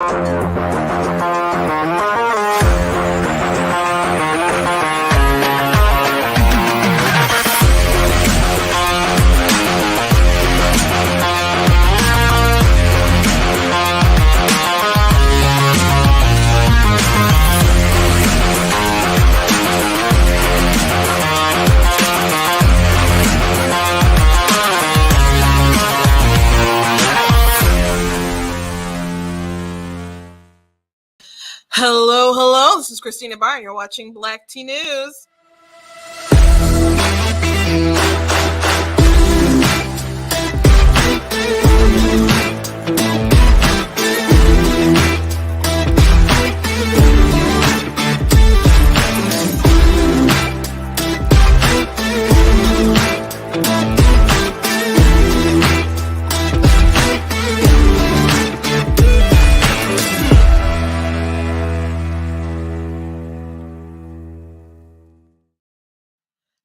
Hello. This is Christina Barr, and you're watching Black Tea News.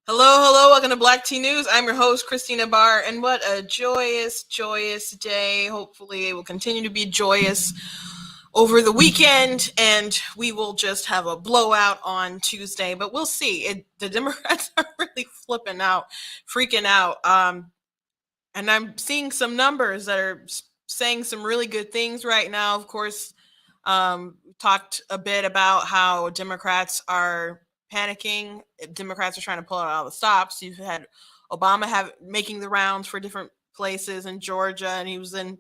Hello. Welcome to Black Tea News. I'm your host, Christina Barr, and what a joyous day. Hopefully, it will continue to be joyous over the weekend, and we will just have a blowout on Tuesday, but we'll see. The Democrats are really freaking out. And I'm seeing some numbers that are saying some really good things right now. Of course, talked a bit about how Democrats are panicking. Democrats are trying to pull out all the stops. You've had Obama making the rounds for different places in Georgia, and he was in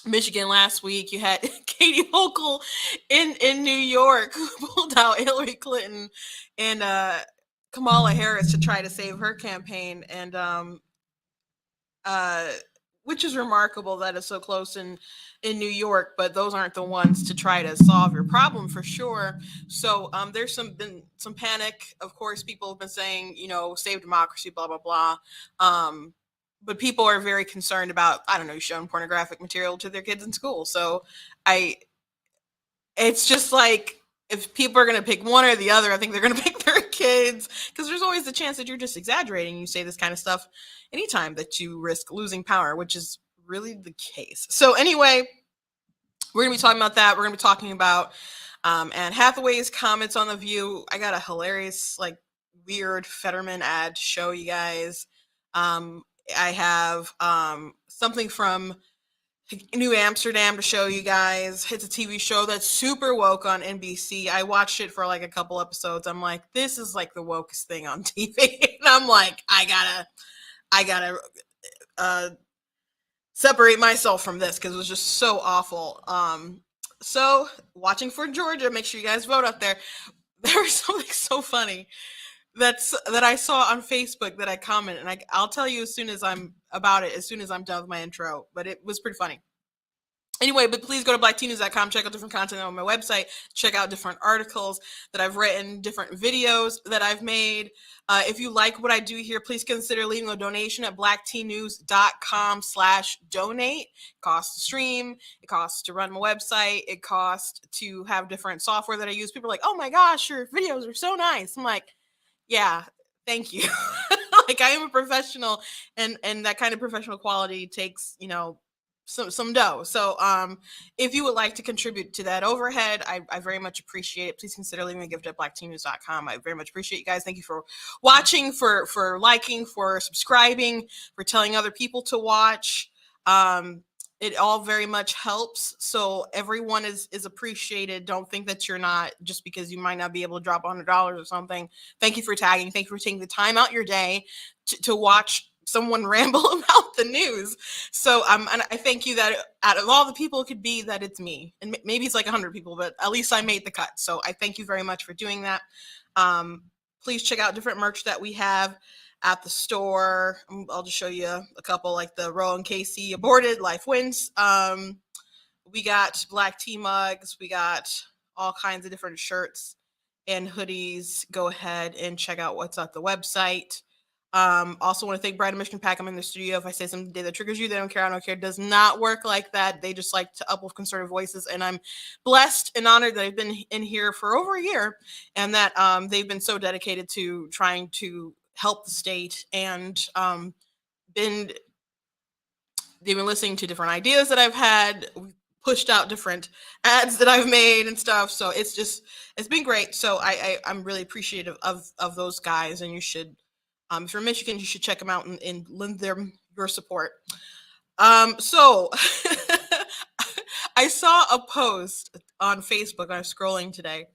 Michigan last week. You had Katie Hochul in New York, who pulled out Hillary Clinton and Kamala Harris to try to save her campaign, and which is remarkable that it's so close in New York, but those aren't the ones to try to solve your problem for sure. So there's been some panic. Of course, people have been saying, save democracy, blah, blah, blah. But people are very concerned about, showing pornographic material to their kids in school. So it's just like, if people are going to pick one or the other, I think they're going to pick their kids, because there's always the chance that you're just exaggerating. You say this kind of stuff anytime that you risk losing power, which is really the case. So anyway, we're going to be talking about that. We're going to be talking about Anne Hathaway's comments on The View. I got a hilarious, weird Fetterman ad to show you guys. I have something from New Amsterdam to show you guys. It's a TV show that's super woke on NBC. I watched it for a couple episodes. I'm like, this is the wokest thing on TV. And I'm like, I gotta separate myself from this, because it was just so awful. So watching for Georgia, make sure you guys vote out there. There was something so funny that I saw on Facebook that I commented, and I'll tell you as soon as I'm done with my intro, but it was pretty funny. Anyway, but please go to blacktnews.com, check out different content on my website, check out different articles that I've written, different videos that I've made. If you like what I do here, please consider leaving a donation at blacktnews.com/donate. It costs to stream, it costs to run my website, it costs to have different software that I use. People are like, oh my gosh, your videos are so nice. I'm like, yeah, thank you. I am a professional, and that kind of professional quality takes, some dough. So if you would like to contribute to that overhead, I very much appreciate it. Please consider leaving a gift at blacktnews.com. I very much appreciate you guys. Thank you for watching, for liking, for subscribing, for telling other people to watch. It all very much helps. So everyone is appreciated. Don't think that you're not, just because you might not be able to drop $100 or something. Thank you for tagging. Thank you for taking the time out your day to watch someone ramble about the news. So and I thank you that out of all the people it could be, that it's me. And maybe it's 100 people, but at least I made the cut. So I thank you very much for doing that. Please check out different merch that we have at the store. I'll just show you a couple, like the Rowan Casey aborted, life wins. We got black tea mugs. We got all kinds of different shirts and hoodies. Go ahead and check out what's at the website. Also want to thank Bride and Mission Pack. I'm in the studio. If I say something today that triggers you, they don't care. I don't care. It does not work like that. They just like to uplift conservative voices. And I'm blessed and honored that I've been in here for over a year, and that they've been so dedicated to trying to help the state, and they've been listening to different ideas that I've had. We pushed out different ads that I've made and stuff. So it's been great. So I'm really appreciative of those guys, and you should, if you're in Michigan, you should check them out and lend them your support. So I saw a post on Facebook. I was scrolling today.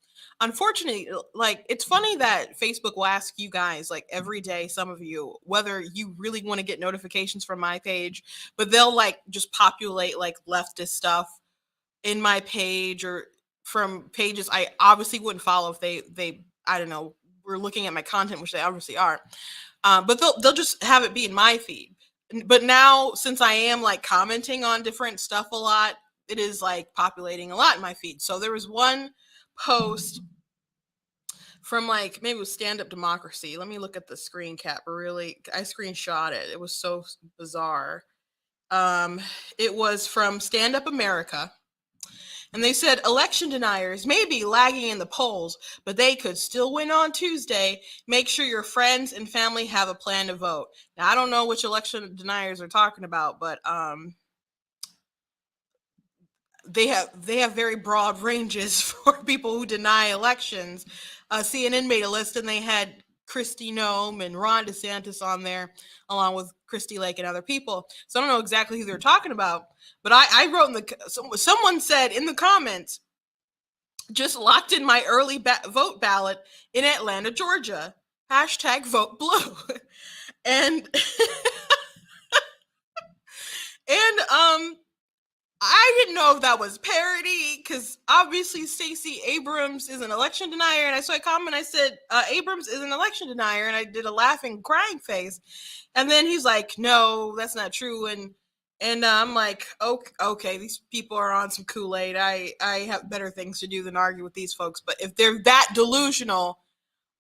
Unfortunately, like, it's funny that Facebook will ask you guys, like, every day, some of you, whether you really want to get notifications from my page, but they'll like just populate like leftist stuff in my page or from pages I obviously wouldn't follow if they I don't know, were looking at my content, which they obviously are. But they'll just have it be in my feed. But now, since I am like commenting on different stuff a lot, it is like populating a lot in my feed. So there was one post from, like, maybe it was Stand Up Democracy. Let me look at the screen cap. Really, I screenshot it. It was so bizarre. Um, it was from Stand Up America. And they said election deniers may be lagging in the polls, but they could still win on Tuesday. Make sure your friends and family have a plan to vote. Now, I don't know which election deniers are talking about, but they have very broad ranges for people who deny elections. CNN made a list, and they had Kristi Noem and Ron DeSantis on there, along with Christy Lake and other people. So I don't know exactly who they're talking about, but I wrote in someone said in the comments, just locked in my early vote ballot in Atlanta, Georgia. Hashtag vote blue. and and I didn't know if that was parody, because obviously Stacey Abrams is an election denier, and I saw a comment. I said Abrams is an election denier, and I did a laughing, crying face. And then he's like, "No, that's not true." And I'm like, okay, these people are on some Kool-Aid. I have better things to do than argue with these folks. But if they're that delusional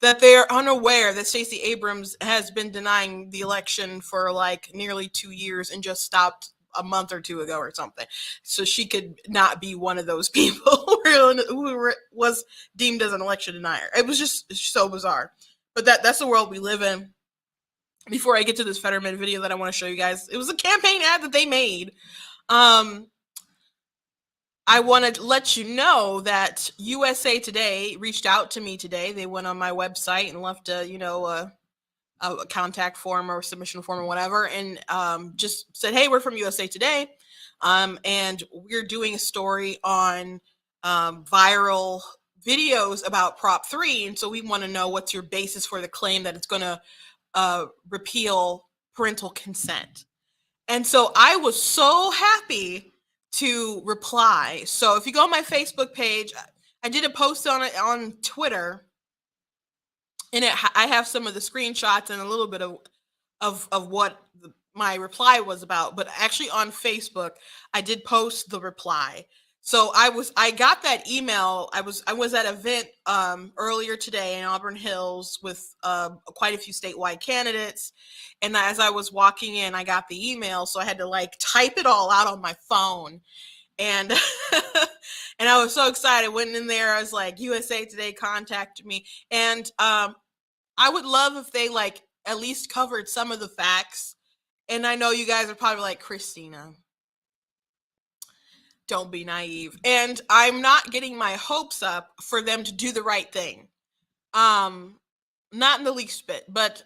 that they're unaware that Stacey Abrams has been denying the election for like nearly 2 years and just stopped a month or two ago or something, so she could not be one of those people who was deemed as an election denier. It was just so bizarre. But that's the world we live in. Before I get to this Fetterman video that I want to show you guys, it was a campaign ad that they made. I want to let you know that USA Today reached out to me today. They went on my website and left a contact form or submission form or whatever, and just said, "Hey, we're from USA Today, and we're doing a story on viral videos about Prop 3, and so we want to know what's your basis for the claim that it's going to repeal parental consent." And so I was so happy to reply. So if you go on my Facebook page, I did a post on it on Twitter, and I have some of the screenshots and a little bit of what my reply was about. But actually on Facebook, I did post the reply. So I got that email. I was at an event earlier today in Auburn Hills with quite a few statewide candidates, and as I was walking in, I got the email, so I had to like type it all out on my phone, and and I was so excited. Went in there, I was like, USA Today contacted me, and I would love if they like at least covered some of the facts. And I know you guys are probably like, Christina, don't be naive. And I'm not getting my hopes up for them to do the right thing. Not in the least bit, but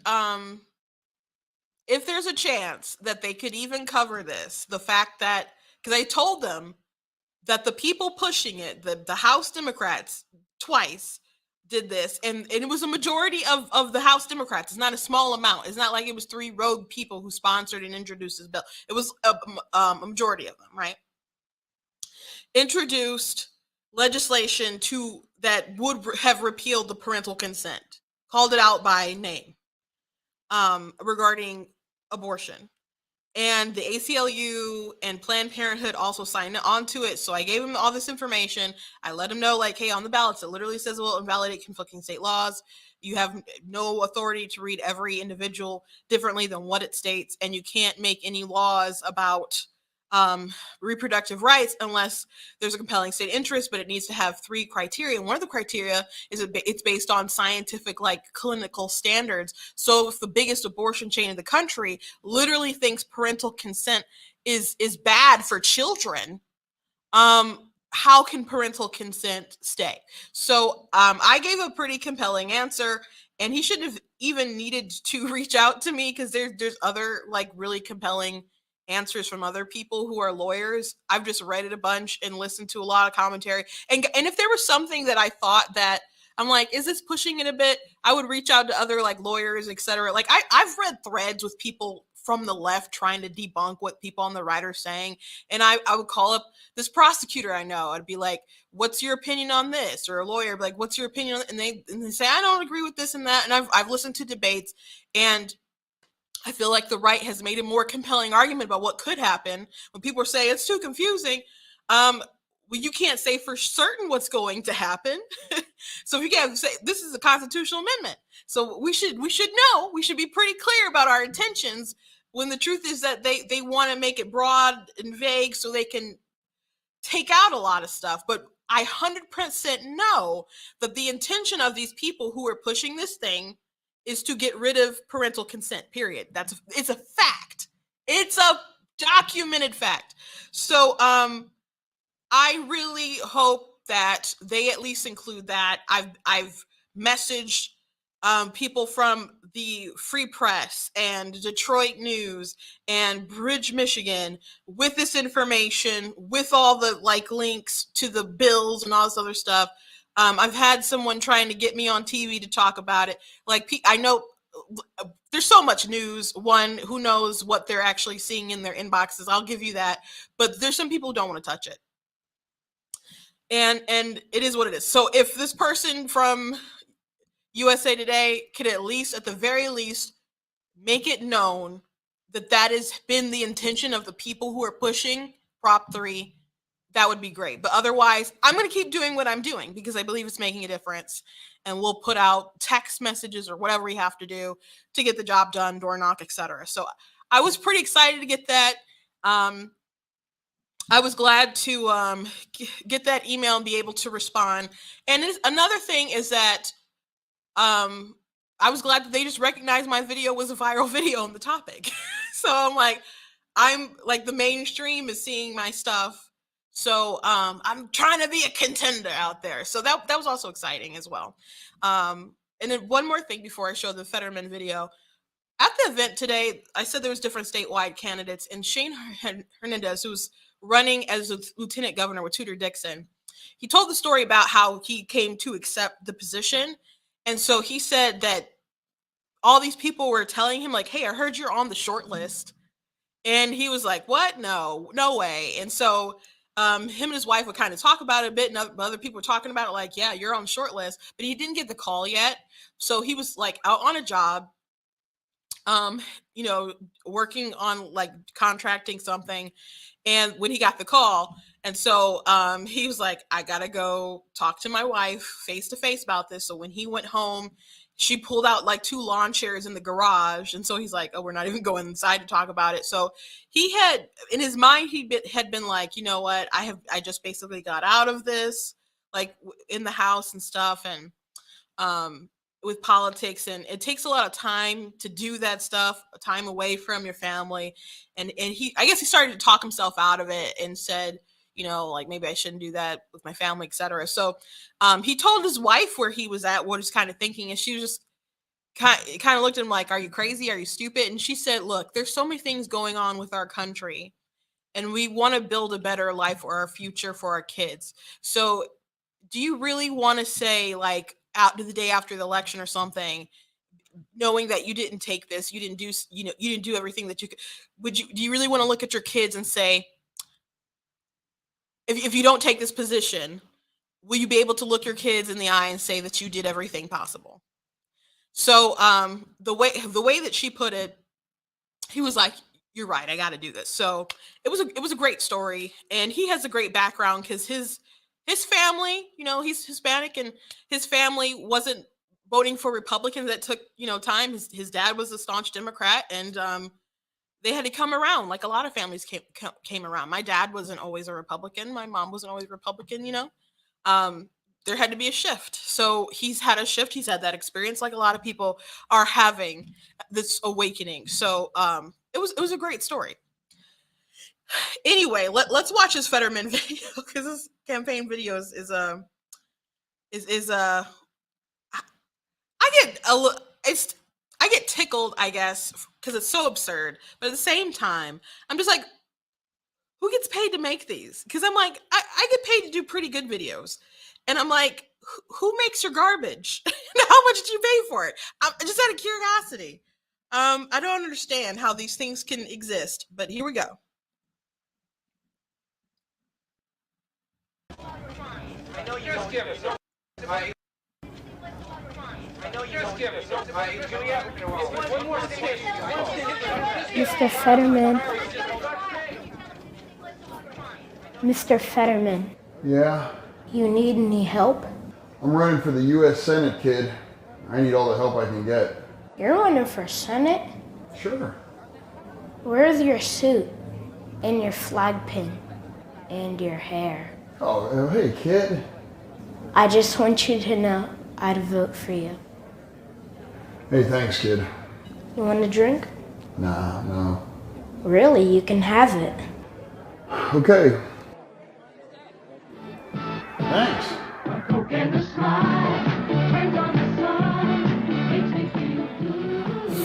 if there's a chance that they could even cover this, the fact that, because I told them that the people pushing it, the House Democrats, twice did this, and it was a majority of the House Democrats. It's not a small amount. It's not like it was 3 rogue people who sponsored and introduced this bill. It was a majority of them, right? Introduced legislation that would have repealed the parental consent, called it out by name, regarding abortion. And the ACLU and Planned Parenthood also signed on to it. So I gave them all this information. I let them know, like, hey, on the ballots, it literally says it will invalidate conflicting state laws. You have no authority to read every individual differently than what it states. And you can't make any laws about reproductive rights unless there's a compelling state interest, but it needs to have 3 criteria. And one of the criteria is it's based on scientific, like, clinical standards. So if the biggest abortion chain in the country literally thinks parental consent is bad for children, How can parental consent stay? So I gave a pretty compelling answer, and he shouldn't have even needed to reach out to me because there's other like really compelling answers from other people who are lawyers. I've just read it a bunch and listened to a lot of commentary. And if there was something that I thought that I'm like, is this pushing it a bit? I would reach out to other like lawyers, etc. Like I've read threads with people from the left trying to debunk what people on the right are saying. And I would call up this prosecutor I know. I'd be like, "What's your opinion on this?" Or a lawyer, like, "What's your opinion?" And they say, "I don't agree with this and that." And I've listened to debates, and I feel like the right has made a more compelling argument about what could happen when people are saying it's too confusing. Well, you can't say for certain what's going to happen. So if you can't say this is a constitutional amendment, so we should know, we should be pretty clear about our intentions. When the truth is that they want to make it broad and vague so they can take out a lot of stuff. But I 100% know that the intention of these people who are pushing this thing is to get rid of parental consent, period. It's a fact. It's a documented fact. So I really hope that they at least include that. I've messaged people from the Free Press and Detroit News and Bridge, Michigan, with this information, with all the like links to the bills and all this other stuff. I've had someone trying to get me on TV to talk about it. Like I know there's so much news. One, who knows what they're actually seeing in their inboxes? I'll give you that. But there's some people who don't want to touch it, and it is what it is. So if this person from USA Today could at least, at the very least, make it known that that has been the intention of the people who are pushing Prop 3, that would be great. But otherwise, I'm going to keep doing what I'm doing because I believe it's making a difference. And we'll put out text messages or whatever we have to do to get the job done, door knock, etc. So I was pretty excited to get that. I was glad to get that email and be able to respond. And another thing is that um, I was glad that they just recognized my video was a viral video on the topic. So I'm like the mainstream is seeing my stuff. So I'm trying to be a contender out there. So that was also exciting as well. And then one more thing before I show the Fetterman video. At the event today, I said there was different statewide candidates, and Shane Hernandez, who's running as a lieutenant governor with Tudor Dixon, he told the story about how he came to accept the position. And so he said that all these people were telling him, like, "Hey, I heard you're on the short list." And he was like, "What? No, no way." And so him and his wife would kind of talk about it a bit, and other people were talking about it, like, "Yeah, you're on the short list." But he didn't get the call yet. So he was like out on a job, um, you know, working on like contracting something. And when he got the call, and so he was like, "I gotta go talk to my wife face to face about this." So when he went home, she pulled out like two lawn chairs in the garage, and so he's like, "Oh, we're not even going inside to talk about it." So he had in his mind, had been like, "You know what, I just basically got out of this, like in the house and stuff." And um with politics, and it takes a lot of time to do that stuff, time away from your family. And he, I guess he started to talk himself out of it and said, like, maybe I shouldn't do that with my family, etc. So he told his wife where he was at, what he's kind of thinking, and she was just kind of looked at him like, "Are you crazy? Are you stupid?" And she said, "Look, there's so many things going on with our country, and we want to build a better life for our future, for our kids. So do you really want to say, like, out to the day after the election or something, knowing that you didn't take this, you didn't do, you didn't do everything that you could? Do you really want to look at your kids and say, if you don't take this position, will you be able to look your kids in the eye and say that you did everything possible?" So the way that she put it, he was like, "You're right, I got to do this." So it was a great story, and he has a great background because his family, he's Hispanic, and his family wasn't voting for Republicans. That took time. His dad was a staunch Democrat, and they had to come around, like a lot of families came around. My dad wasn't always a Republican. My mom wasn't always a Republican. Um, there had to be a shift. So he's had a shift. He's had that experience, like a lot of people are having this awakening. So it was a great story. Anyway, let's watch his Fetterman video because this campaign video is I get it's I get tickled, I guess, because it's so absurd. But at the same time, I'm just like, who gets paid to make these? Because I'm like, I get paid to do pretty good videos, and I'm like, who makes your garbage? How much did you pay for it? Just out of curiosity. I don't understand how these things can exist, but here we go. I know you don't. Mr. Fetterman. Mr. Fetterman, Yeah, you need any help? I'm running for the U.S. Senate, kid. I need all the help I can get. You're running for Senate? Sure. Where's your suit and your flag pin and your hair? Oh, hey, kid. I just want you to know I'd vote for you. Hey, thanks, kid. You want a drink? Nah, no. Really, you can have it. Okay. Thanks.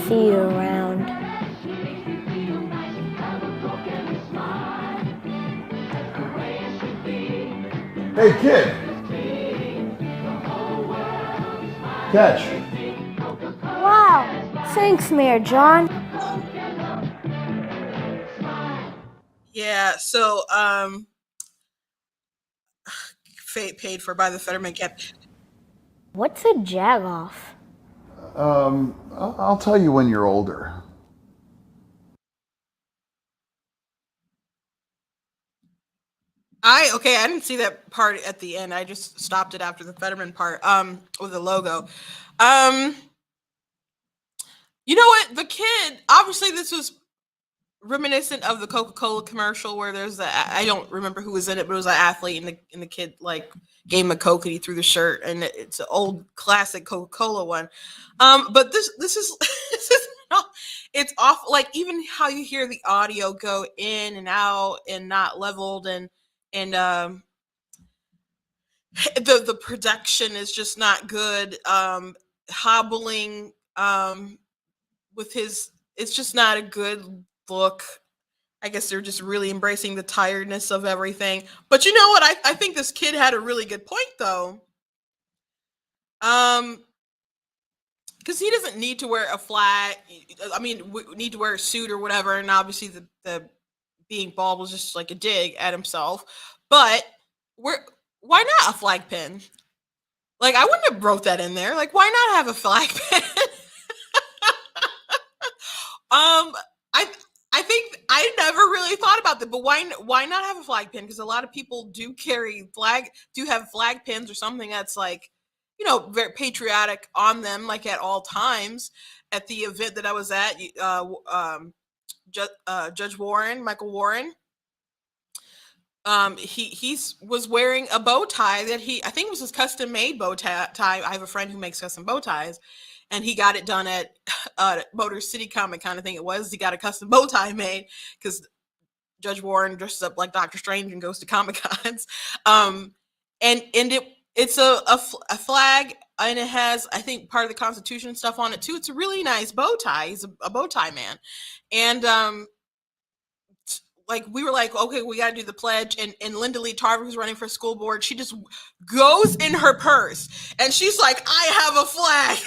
See you around. Hey, kid. Catch. Wow, thanks, Mayor John. Yeah, so paid for by the Fetterman camp. What's a jagoff? I'll tell you when you're older. I didn't see that part at the end. I just stopped it after the Fetterman part with the logo. You know what? The kid, obviously this was reminiscent of the Coca-Cola commercial where there's I don't remember who was in it, but it was an athlete and the kid like gave him a Coke and he threw the shirt, and it's an old classic Coca-Cola one. But this is this is it's awful. Like even how you hear the audio go in and out and not leveled, and the production is just not good. Hobbling with his, it's just not a good look. I guess they're just really embracing the tiredness of everything. But you know what? I think this kid had a really good point though. Because he doesn't need to wear a flag. I mean, need to wear a suit or whatever. And obviously, the being bald was just like a dig at himself. But why not a flag pin? Like I wouldn't have wrote that in there. Like why not have a flag pin? I I think I never really thought about that, but why not have a flag pin? Because a lot of people do have flag pins or something that's like, very patriotic on them, like at all times. At the event that I was at, Judge Warren, Michael Warren, he was wearing a bow tie that I think was his custom made bow tie. I have a friend who makes custom bow ties, and he got it done at Motor City Comic kind of thing. He got a custom bow tie made because Judge Warren dresses up like Doctor Strange and goes to Comic Cons. It's a flag, and it has, I think, part of the Constitution stuff on it too. It's a really nice bow tie. He's a bow tie man, and like we were like, okay, we got to do the pledge, and Linda Lee Tarver, who's running for school board, she just goes in her purse and she's like, I have a flag.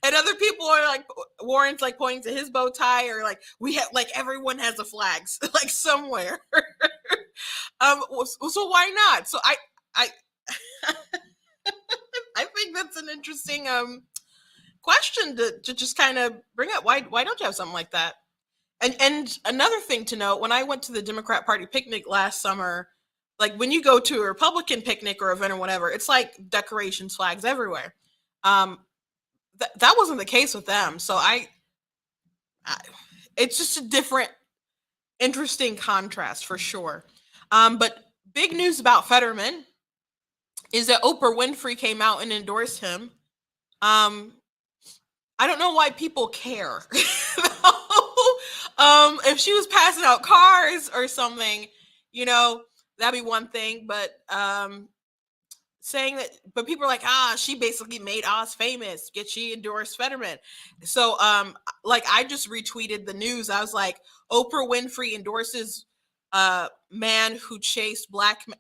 And other people are like, Warren's like pointing to his bow tie, or like we have, like everyone has a flag like somewhere. So why not? So I I think that's an interesting question to just kind of bring up. Why don't you have something like that? And another thing to note, when I went to the Democrat Party picnic last summer, like when you go to a Republican picnic or event or whatever, it's like decorations, flags everywhere. That wasn't the case with them. So it's just a different, interesting contrast for sure. But big news about Fetterman is that Oprah Winfrey came out and endorsed him. I don't know why people care. If she was passing out cars or something, you know, that'd be one thing. But saying that, but people are like, she basically made Oz famous. Get she endorsed Fetterman. So like I just retweeted the news. I was like, Oprah Winfrey endorses man who chased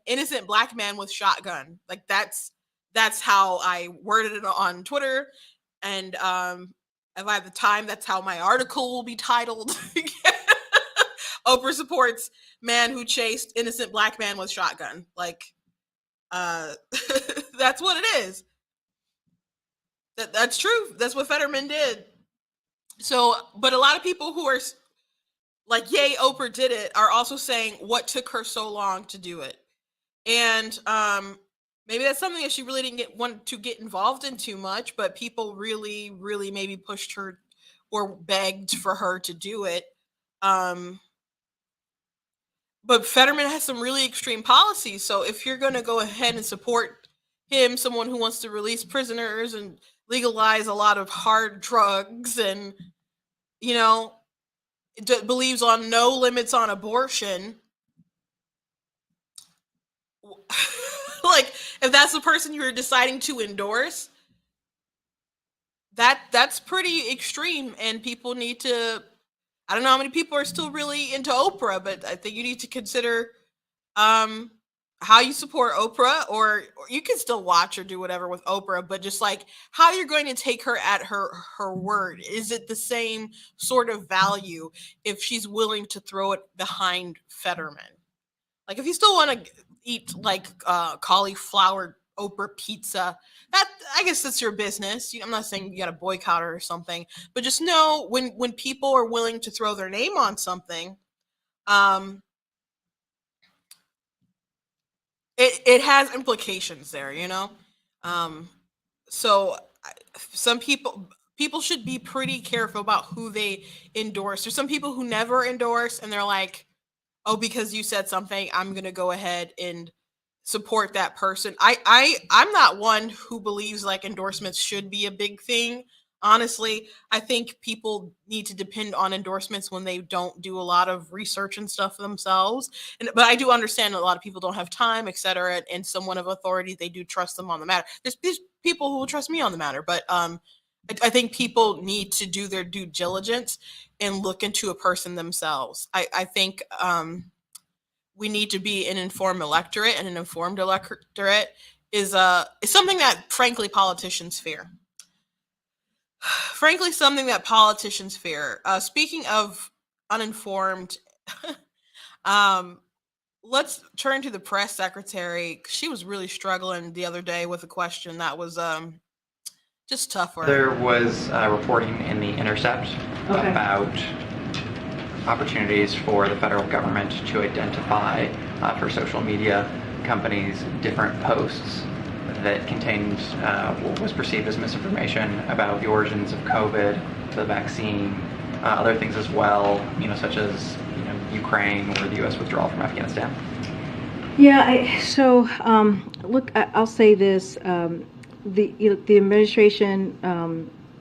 innocent black man with shotgun. Like that's how I worded it on Twitter. And if I have the time, that's how my article will be titled. Oprah supports man who chased innocent black man with shotgun. Like, that's what it is. That's true. That's what Fetterman did. So, but a lot of people who are like, "Yay, Oprah did it," are also saying, "What took her so long to do it?" And maybe that's something that she really didn't want to get involved in too much, but people really, really maybe pushed her or begged for her to do it. Um, but Fetterman has some really extreme policies. So if you're going to go ahead and support him, someone who wants to release prisoners and legalize a lot of hard drugs and, you know, believes on no limits on abortion, like if that's the person you're deciding to endorse, that's pretty extreme, and people need to. I don't know how many people are still really into Oprah, but I think you need to consider um how you support Oprah, or you can still watch or do whatever with Oprah, but just like how you're going to take her at her word. Is it the same sort of value if she's willing to throw it behind Fetterman? Like if you still want to eat like cauliflower Oprah pizza, that I guess that's your business. I'm not saying you got to boycott her or something, but just know when people are willing to throw their name on something, um, it has implications there. Um, so some people should be pretty careful about who they endorse. There's some people who never endorse, and they're like, oh, because you said something, I'm going to go ahead and support that person. I'm not one who believes like endorsements should be a big thing. Honestly, I think people need to depend on endorsements when they don't do a lot of research and stuff themselves. But I do understand that a lot of people don't have time, etc. And someone of authority, they do trust them on the matter. There's people who will trust me on the matter, but I think people need to do their due diligence and look into a person themselves. I think we need to be an informed electorate, and an informed electorate is something that frankly politicians fear. Frankly, something that politicians fear. Speaking of uninformed, um, let's turn to the press secretary. She was really struggling the other day with a question that was just tough for her. There was reporting in The Intercept about opportunities for the federal government to identify for social media companies different posts that contained what was perceived as misinformation about the origins of COVID, the vaccine, other things as well, such as Ukraine or the U.S. withdrawal from Afghanistan. Yeah, look, I'll say this. The administration,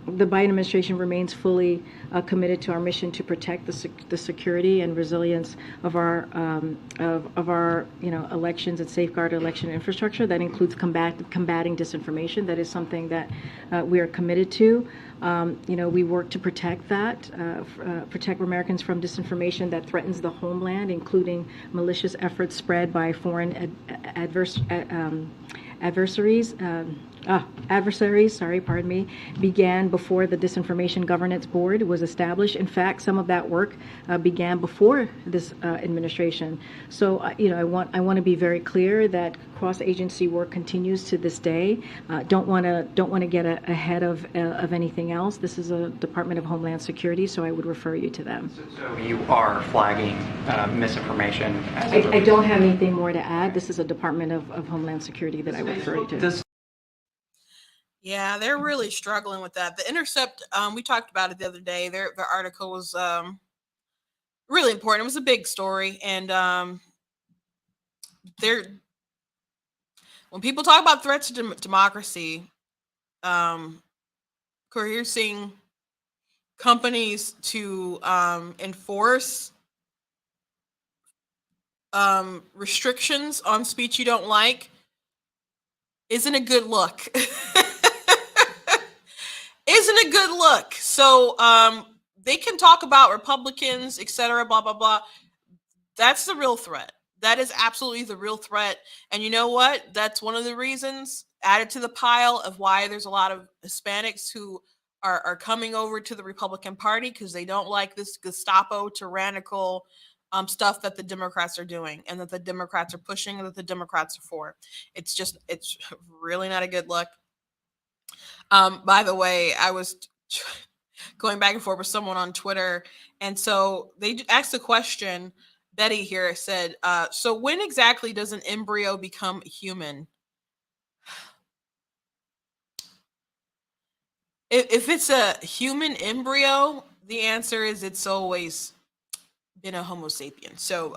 the Biden administration remains fully committed to our mission to protect the security and resilience of our elections and safeguard election infrastructure. That includes combating disinformation. That is something that we are committed to. We work to protect that, protect Americans from disinformation that threatens the homeland, including malicious efforts spread by foreign adversaries, began before the Disinformation Governance Board was established. In fact, some of that work began before this administration. So, I want to be very clear that cross-agency work continues to this day. Don't want to get ahead of anything else. This is a Department of Homeland Security, so I would refer you to them. So you are flagging misinformation. I don't have anything more to add. This is a Department of Homeland Security that I would refer you to. Yeah, they're really struggling with that. The Intercept, we talked about it the other day. Their article was really important. It was a big story, and when people talk about threats to democracy, you're seeing companies to enforce restrictions on speech you don't like isn't a good look. Isn't a good look. So they can talk about Republicans, etc., blah blah blah. That's the real threat. That is absolutely the real threat. And you know what? That's one of the reasons added to the pile of why there's a lot of Hispanics who are coming over to the Republican Party, because they don't like this Gestapo tyrannical stuff that the Democrats are doing and that the Democrats are pushing and that the Democrats are for. It's really not a good look. By the way, I was going back and forth with someone on Twitter, and so they asked the question. Betty here said, so when exactly does an embryo become human? If it's a human embryo, the answer is it's always been a Homo sapien. So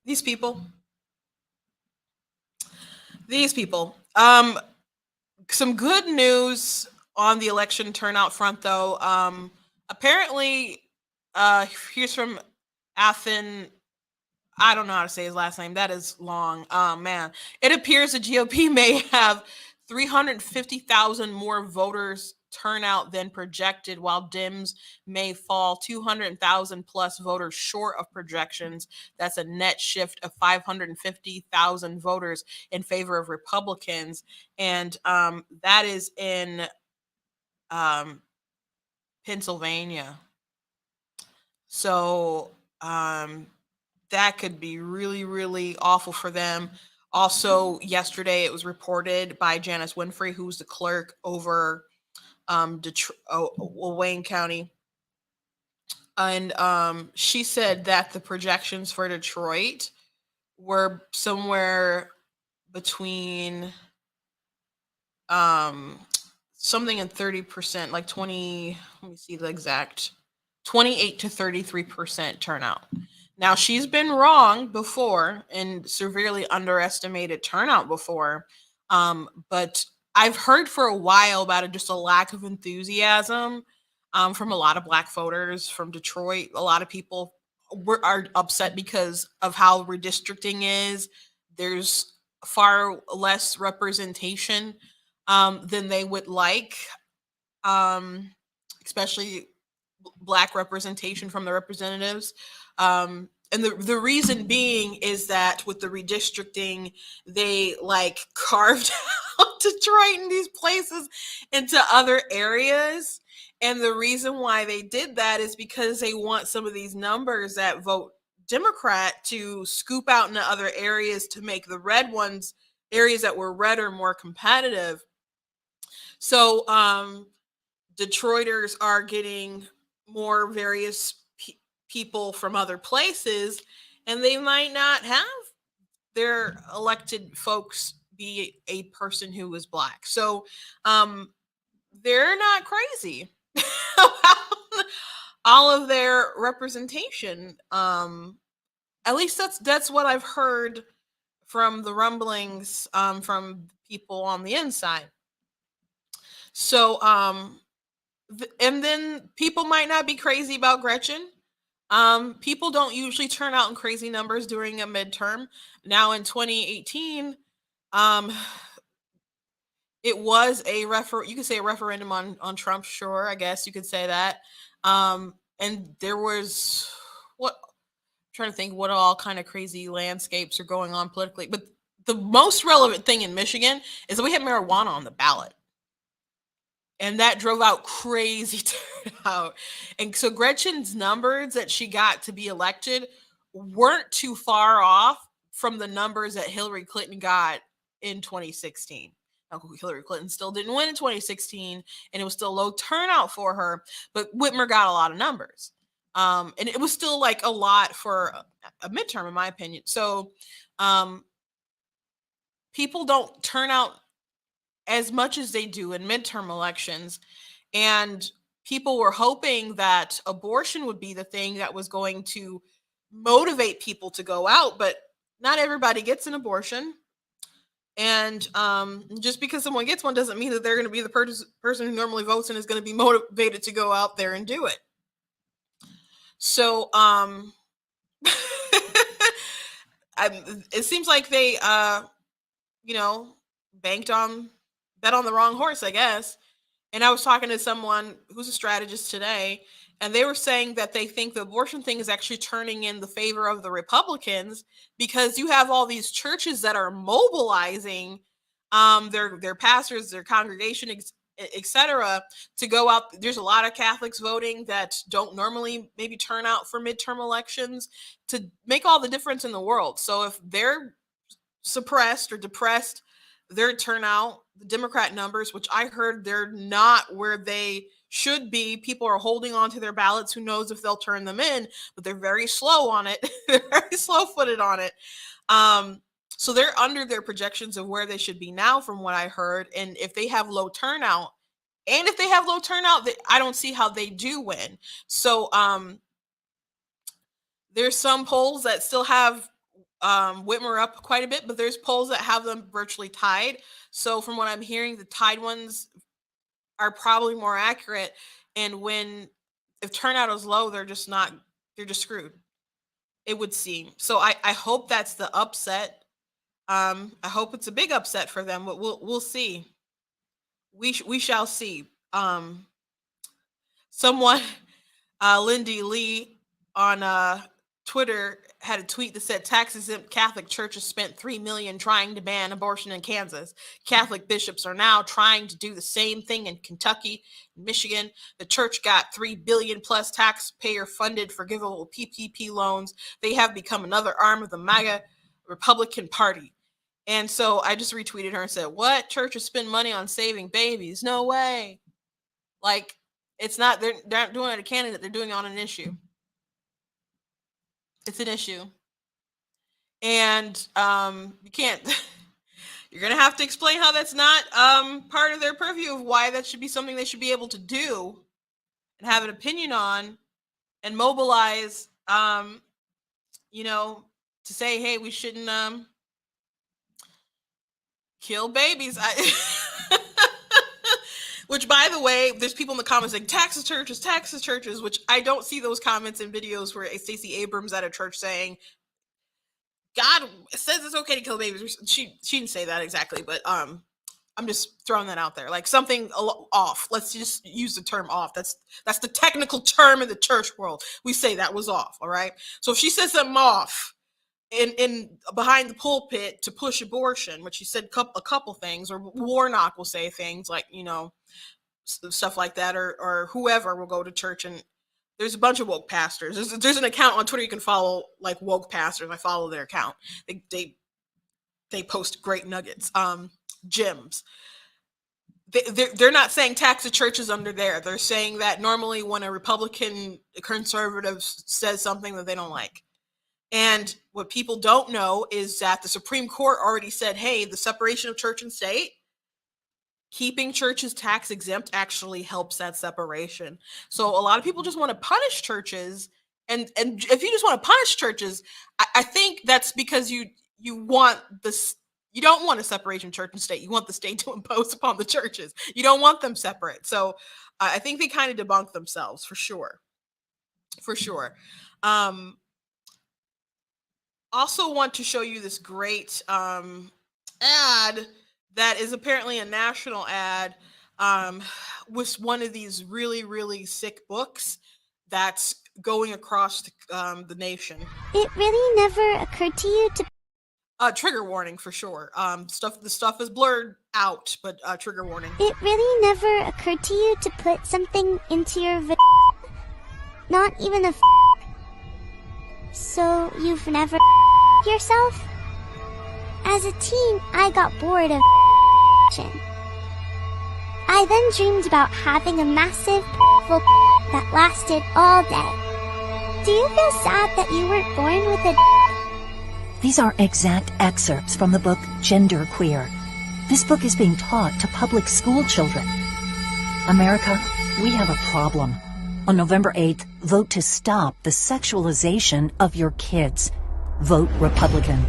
these people. Some good news on the election turnout front, though. Apparently, here's from Athen. I don't know how to say his last name. That is long. Man. It appears the GOP may have 350,000 more voters turnout than projected, while Dems may fall 200,000 plus voters short of projections. That's a net shift of 550,000 voters in favor of Republicans. And that is in Pennsylvania. So that could be really, really awful for them. Also, yesterday it was reported by Janice Winfrey, who's the clerk over Wayne County, and she said that the projections for Detroit were somewhere between something in 30%, like 20. Let me see the exact 28 to 33% turnout. Now, she's been wrong before and severely underestimated turnout before, but I've heard for a while about just a lack of enthusiasm from a lot of Black voters from Detroit. A lot of people are upset because of how redistricting is. There's far less representation than they would like, especially Black representation from the representatives. And the reason being is that with the redistricting, they like carved out Detroit and these places into other areas. And the reason why they did that is because they want some of these numbers that vote Democrat to scoop out into other areas to make the red ones, areas that were redder, more competitive. So Detroiters are getting more various people from other places, and they might not have their elected folks be a person who is Black. So they're not crazy about all of their representation. At least that's what I've heard from the rumblings from people on the inside. So and then people might not be crazy about Gretchen. People don't usually turn out in crazy numbers during a midterm. Now in 2018, it was you could say a referendum on Trump, sure, I guess you could say that. And there was I'm trying to think what all kind of crazy landscapes are going on politically. But the most relevant thing in Michigan is that we had marijuana on the ballot. And that drove out crazy turnout. And so Gretchen's numbers that she got to be elected weren't too far off from the numbers that Hillary Clinton got in 2016. Now, Hillary Clinton still didn't win in 2016, and it was still low turnout for her, but Whitmer got a lot of numbers. And it was still like a lot for a midterm, in my opinion. So people don't turn out as much as they do in midterm elections. And people were hoping that abortion would be the thing that was going to motivate people to go out, but not everybody gets an abortion. And just because someone gets one doesn't mean that they're going to be the person who normally votes and is going to be motivated to go out there and do it. So it seems like they you know, bet on the wrong horse, I guess. And I was talking to someone who's a strategist today, and they were saying that they think the abortion thing is actually turning in the favor of the Republicans because you have all these churches that are mobilizing their pastors, their congregation, etc., to go out. There's a lot of Catholics voting that don't normally maybe turn out for midterm elections to make all the difference in the world. So if they're suppressed or depressed, their turnout, the Democrat numbers, which I heard they're not where they should be. People are holding on to their ballots. Who knows if they'll turn them in, but they're very slow on it. They're very slow footed on it. So they're under their projections of where they should be now, from what I heard. And if they have low turnout, I don't see how they do win. So there's some polls that still have Whitmer up quite a bit, but there's polls that have them virtually tied. So from what I'm hearing, the tied ones are probably more accurate. And if turnout is low, they're just screwed, it would seem. So I hope that's the upset. I hope it's a big upset for them, but we'll see. We shall see. Someone, Lindy Lee on Twitter had a tweet that said tax-exempt Catholic churches spent $3 million trying to ban abortion in Kansas. Catholic bishops are now trying to do the same thing in Kentucky, Michigan. The church got $3 billion plus taxpayer-funded forgivable PPP loans. They have become another arm of the MAGA Republican Party. And so I just retweeted her and said, "What? Churches spend money on saving babies? No way!" Like, it's not. They're not doing it on a candidate. They're doing it on an issue. It's an issue. And you can't, you're going to have to explain how that's not part of their purview of why that should be something they should be able to do and have an opinion on and mobilize, to say, hey, we shouldn't kill babies. Which, by the way, there's people in the comments saying taxes churches, which I don't see those comments in videos where Stacey Abrams at a church saying, God says it's okay to kill babies. She didn't say that exactly, but I'm just throwing that out there. Like, something off. Let's just use the term off. That's the technical term in the church world. We say that was off, all right? So if she says something off in behind the pulpit to push abortion, which she said a couple things, or Warnock will say things like, stuff like that, or whoever will go to church, and there's a bunch of woke pastors. There's an account on Twitter you can follow, like woke pastors. I follow their account. They post great nuggets, gems. They're not saying tax the churches under there. They're saying that normally when a Republican conservative says something that they don't like. And what people don't know is that the Supreme Court already said, hey, the separation of church and state, keeping churches tax exempt actually helps that separation. So a lot of people just want to punish churches. And if you just want to punish churches, I think that's because you want this. You don't want a separation of church and state. You want the state to impose upon the churches. You don't want them separate. So I think they kind of debunk themselves for sure. For sure. Also want to show you this great ad that is apparently a national ad with one of these really, really sick books that's going across the nation. It really never occurred to you to... Trigger warning for sure. The stuff is blurred out, but trigger warning. It really never occurred to you to put something into your not even a so you've never yourself? As a teen, I got bored of I then dreamed about having a massive that lasted all day. Do you feel sad that you weren't born with a... These are exact excerpts from the book Genderqueer. This book is being taught to public school children. America, we have a problem. On November 8th, vote to stop the sexualization of your kids. Vote Republican.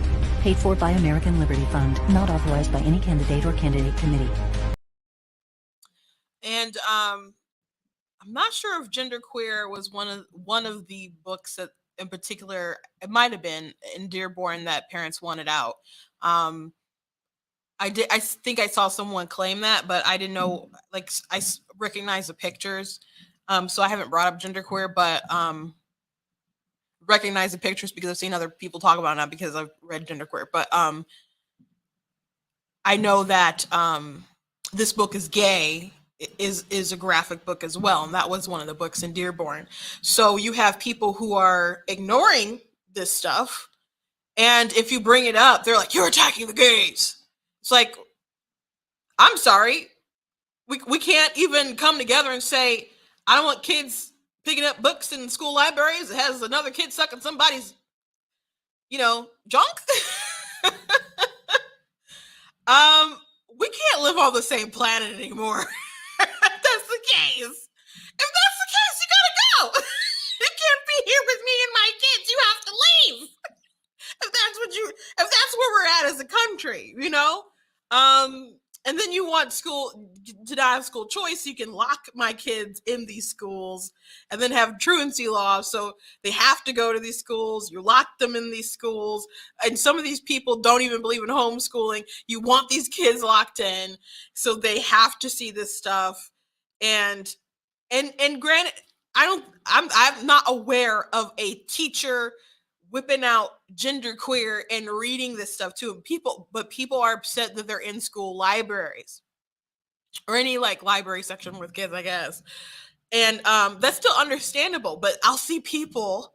Paid for by American Liberty Fund. Not authorized by any candidate or candidate committee. And I'm not sure if Genderqueer was one of the books that, in particular, it might have been in Dearborn that parents wanted out. I think I saw someone claim that, but I didn't know. Like, I recognize the pictures, so I haven't brought up Genderqueer, but recognize the pictures because I've seen other people talk about it, not because I've read Genderqueer. But I know that this book is gay. Is a graphic book as well, and that was one of the books in Dearborn. So you have people who are ignoring this stuff, and if you bring it up, they're like, "You're attacking the gays." It's like, I'm sorry, we can't even come together and say, "I don't want kids picking up books in school libraries. It has another kid sucking somebody's, junk." We can't live on the same planet anymore. That's the case. If that's the case, you gotta go. You can't be here with me and my kids. You have to leave. If that's where we're at as a country, and then you want school to not have school choice, you can lock my kids in these schools and then have truancy laws. So they have to go to these schools. You lock them in these schools. And some of these people don't even believe in homeschooling. You want these kids locked in. So they have to see this stuff. And granted, I'm not aware of a teacher whipping out Genderqueer and reading this stuff to people, but people are upset that they're in school libraries or any library section with kids, I guess. And that's still understandable, but I'll see people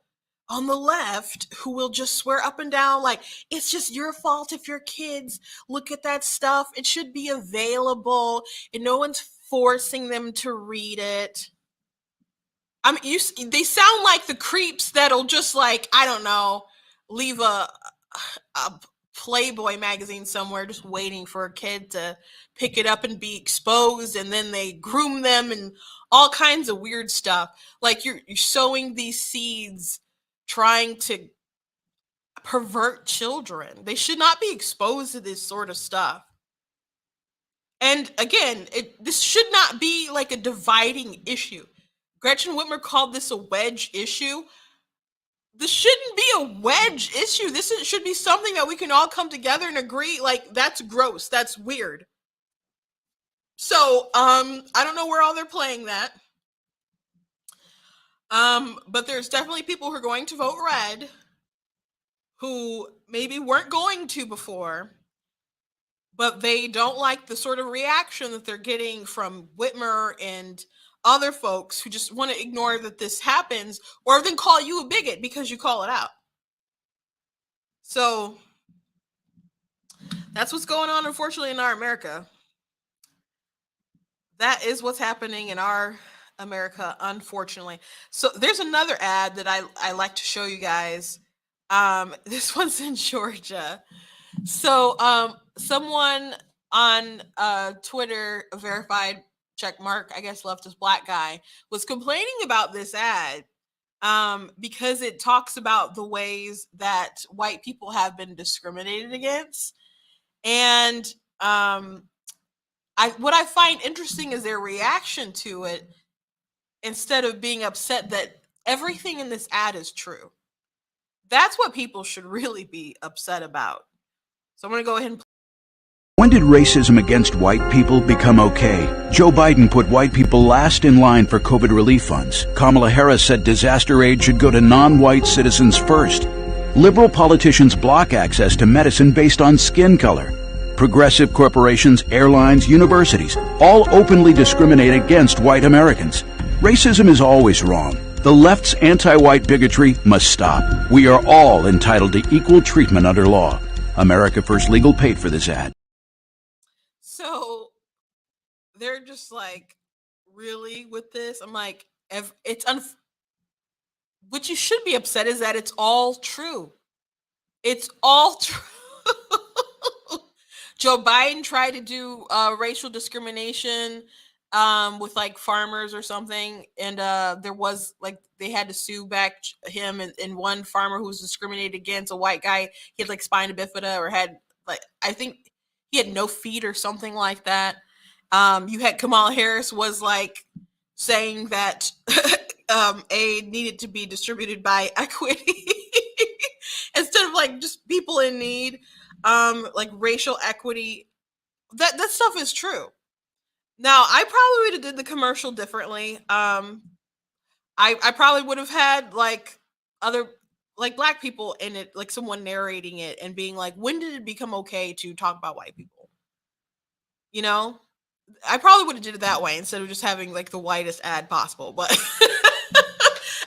on the left who will just swear up and down like, it's just your fault if your kids look at that stuff. It should be available and no one's forcing them to read it. I mean, they sound like the creeps that'll just I don't know, leave a Playboy magazine somewhere just waiting for a kid to pick it up and be exposed, and then they groom them and all kinds of weird stuff. Like you're sowing these seeds trying to pervert children. They should not be exposed to this sort of stuff. And again, this should not be like a dividing issue. Gretchen Whitmer called this a wedge issue. This shouldn't be a wedge issue. This should be something that we can all come together and agree, that's gross. That's weird. So, I don't know where all they're playing that. But there's definitely people who are going to vote red who maybe weren't going to before, but they don't like the sort of reaction that they're getting from Whitmer and other folks who just want to ignore that this happens, or then call you a bigot because you call it out. So that's what's going on, unfortunately, in our America. That is what's happening in our America, unfortunately. So there's another ad that I like to show you guys. This one's in Georgia. So someone on Twitter, a verified check mark, I guess leftist black guy, was complaining about this ad because it talks about the ways that white people have been discriminated against. And what I find interesting is their reaction to it, instead of being upset that everything in this ad is true. That's what people should really be upset about. So I'm going to go ahead and When did racism against white people become okay? Joe Biden put white people last in line for COVID relief funds. Kamala Harris said disaster aid should go to non-white citizens first. Liberal politicians block access to medicine based on skin color. Progressive corporations, airlines, universities all openly discriminate against white Americans. Racism is always wrong. The left's anti-white bigotry must stop. We are all entitled to equal treatment under law. America First Legal paid for this ad. So they're just really with this? I'm like, what you should be upset is that it's all true. It's all true. Joe Biden tried to do racial discrimination with like farmers or something, and there was like they had to sue back him, and one farmer who was discriminated against, a white guy, he had like spina bifida, or had like, I think he had no feet or something like that. You had Kamala Harris was like saying that aid needed to be distributed by equity instead of like just people in need, like racial equity. That stuff is true. Now, I probably would have did the commercial differently. I probably would have had like other, like black people in it, like someone narrating it and being like, when did it become okay to talk about white people? You know, I probably would have did it that way instead of just having like the whitest ad possible, but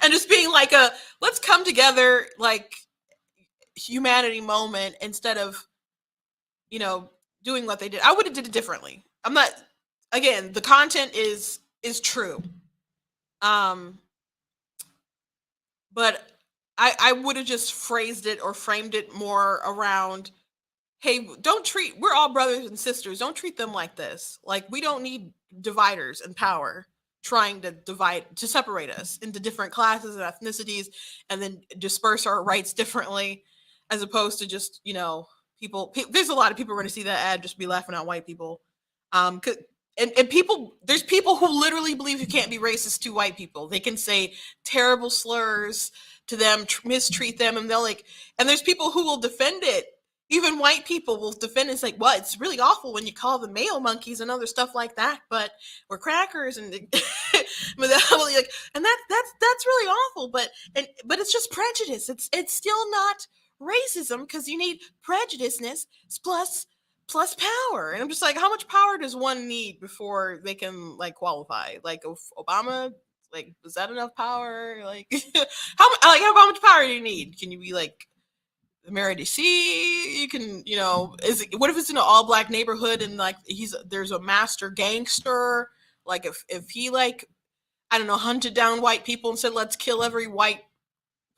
and just being like a let's come together like humanity moment instead of, you know, doing what they did. I would have did it differently. I'm not, again, the content is true. Um but I would have just phrased it or framed it more around, hey, don't treat, we're all brothers and sisters. Don't treat them like this. Like, we don't need dividers and power trying to divide, to separate us into different classes and ethnicities and then disperse our rights differently, as opposed to just, you know, there's a lot of people going to see that ad just be laughing at white people. 'Cause- and people, there's people who literally believe you can't be racist to white people. They can say terrible slurs to them, mistreat them, and they'll like, and there's people who will defend it. Even white people will defend it. It's like, well, it's really awful when you call them male monkeys and other stuff like that, but we're crackers, and but like, and that's really awful. But it's just prejudice. It's still not racism, because you need prejudiceness plus power. And I'm just like, how much power does one need before they can like qualify? Like, if Obama, like, was that enough power? Like, how much power do you need? Can you be like Mary DC? You can, you know, what if it's in an all black neighborhood and like there's a master gangster? Like, if he like, I don't know, hunted down white people and said, let's kill every white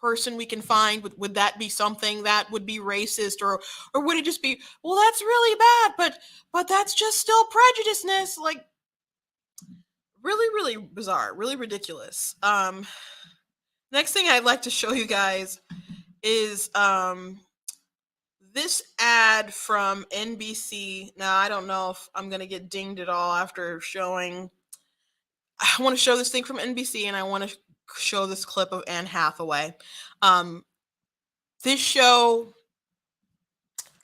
person we can find, would that be something that would be racist? Or would it just be, well, that's really bad, but that's just still prejudiceness? Like, really, really bizarre, really ridiculous. Next thing I'd like to show you guys is this ad from NBC. Now, I don't know if I'm gonna get dinged at all after showing. I want to show this thing from NBC, and I want to show this clip of Anne Hathaway. This show,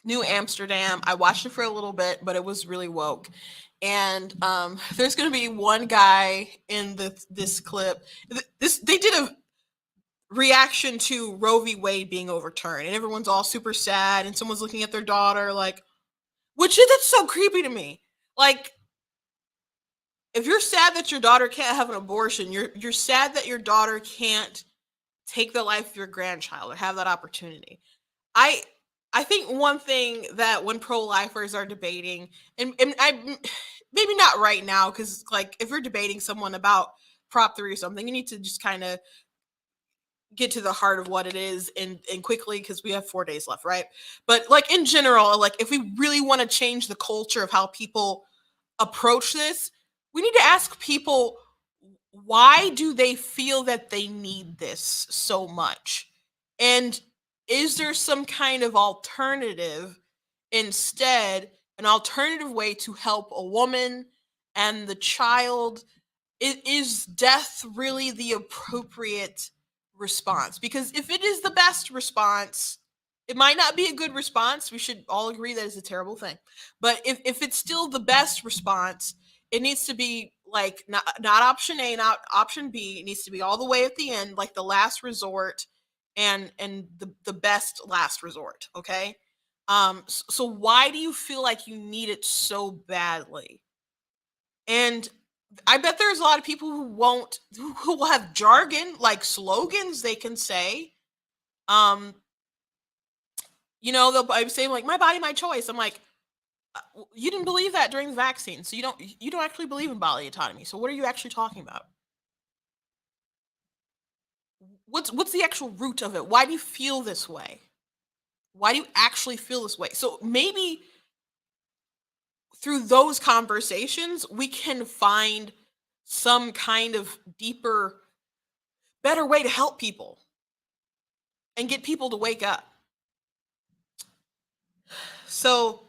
New Amsterdam, I watched it for a little bit, but it was really woke. And there's going to be one guy in this clip. They did a reaction to Roe v. Wade being overturned, and everyone's all super sad, and someone's looking at their daughter like, that's so creepy to me. Like, if you're sad that your daughter can't have an abortion, you're sad that your daughter can't take the life of your grandchild or have that opportunity. I think one thing that when pro-lifers are debating, and I maybe not right now, because like if you're debating someone about Prop 3 or something, you need to just kind of get to the heart of what it is and quickly, because we have 4 days left, right? But like in general, like if we really want to change the culture of how people approach this, we need to ask people, why do they feel that they need this so much? And is there some kind of alternative instead, an alternative way to help a woman and the child? Is death really the appropriate response? Because if it is the best response, it might not be a good response. We should all agree that is a terrible thing. But if it's still the best response, it needs to be like not option A, not option B. It needs to be all the way at the end, like the last resort, and the best last resort. Okay. So why do you feel like you need it so badly? And I bet there's a lot of people who will have jargon, like slogans they can say. Um, they'll be saying like, my body, my choice. I'm like, you didn't believe that during the vaccine, so you don't actually believe in bodily autonomy. So what are you actually talking about? What's the actual root of it? Why do you feel this way? Why do you actually feel this way? So maybe through those conversations, we can find some kind of deeper, better way to help people and get people to wake up. So,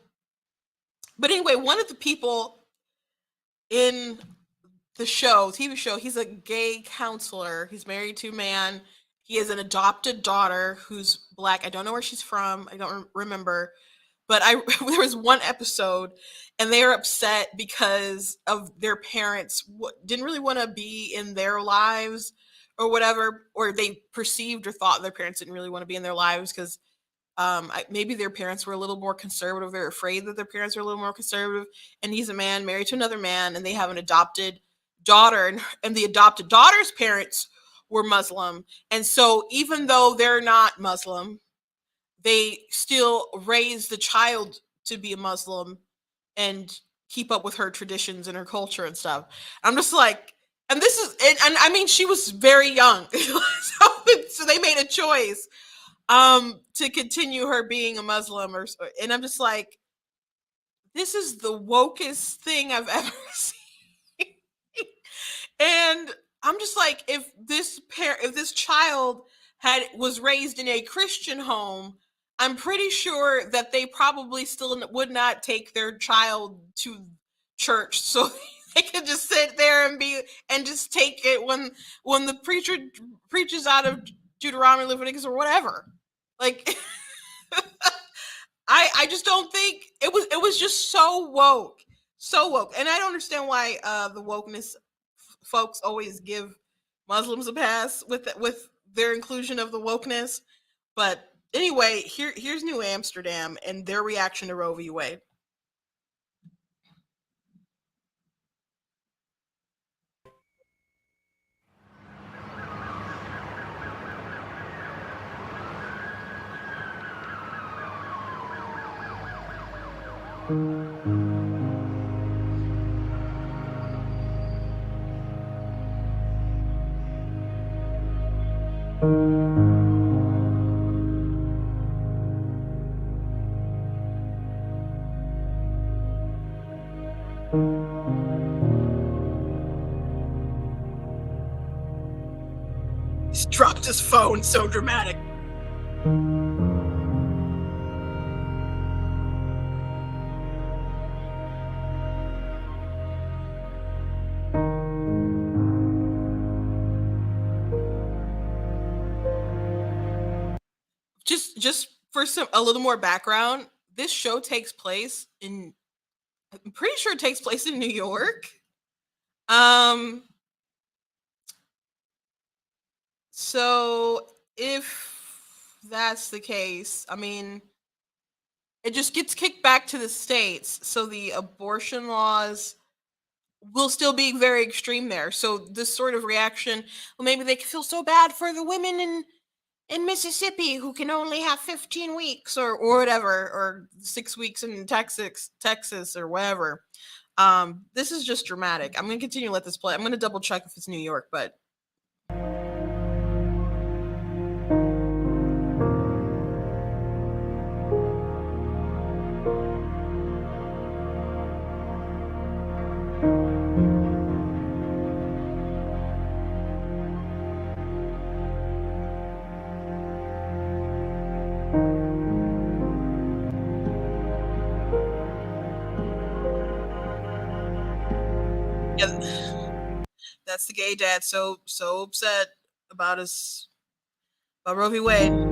but anyway, one of the people in the TV show, he's a gay counselor. He's married to a man. He has an adopted daughter who's black. I don't know where she's from. I don't remember. But there was one episode, and they were upset because of their parents didn't really want to be in their lives or whatever, or they perceived or thought their parents didn't really want to be in their lives because maybe their parents were a little more conservative. They're afraid that their parents are a little more conservative. And he's a man married to another man, and they have an adopted daughter, and the adopted daughter's parents were Muslim. And so even though they're not Muslim, they still raise the child to be a Muslim and keep up with her traditions and her culture and stuff. I'm just like, and this is, and I mean, she was very young. So they made a choice to continue her being a Muslim, and I'm just like, this is the wokest thing I've ever seen. And I'm just like, if this child was raised in a Christian home, I'm pretty sure that they probably still would not take their child to church, so they could just sit there and just take it when the preacher preaches out of Deuteronomy, Leviticus, or whatever. Like, I just don't think it was just so woke, and I don't understand why the wokeness folks always give Muslims a pass with their inclusion of the wokeness. But anyway, here's New Amsterdam and their reaction to Roe v. Wade. He's dropped his phone, so dramatic. Just for a little more background, this show takes place I'm pretty sure it takes place in New York. So if that's the case, I mean, it just gets kicked back to the States. So the abortion laws will still be very extreme there. So this sort of reaction, well, maybe they feel so bad for the women in Mississippi who can only have 15 weeks or whatever, or 6 weeks in Texas or whatever. This is just dramatic. I'm going to continue to let this play. I'm going to double check if it's New York, but that's the gay dad so upset about Roe v. Wade.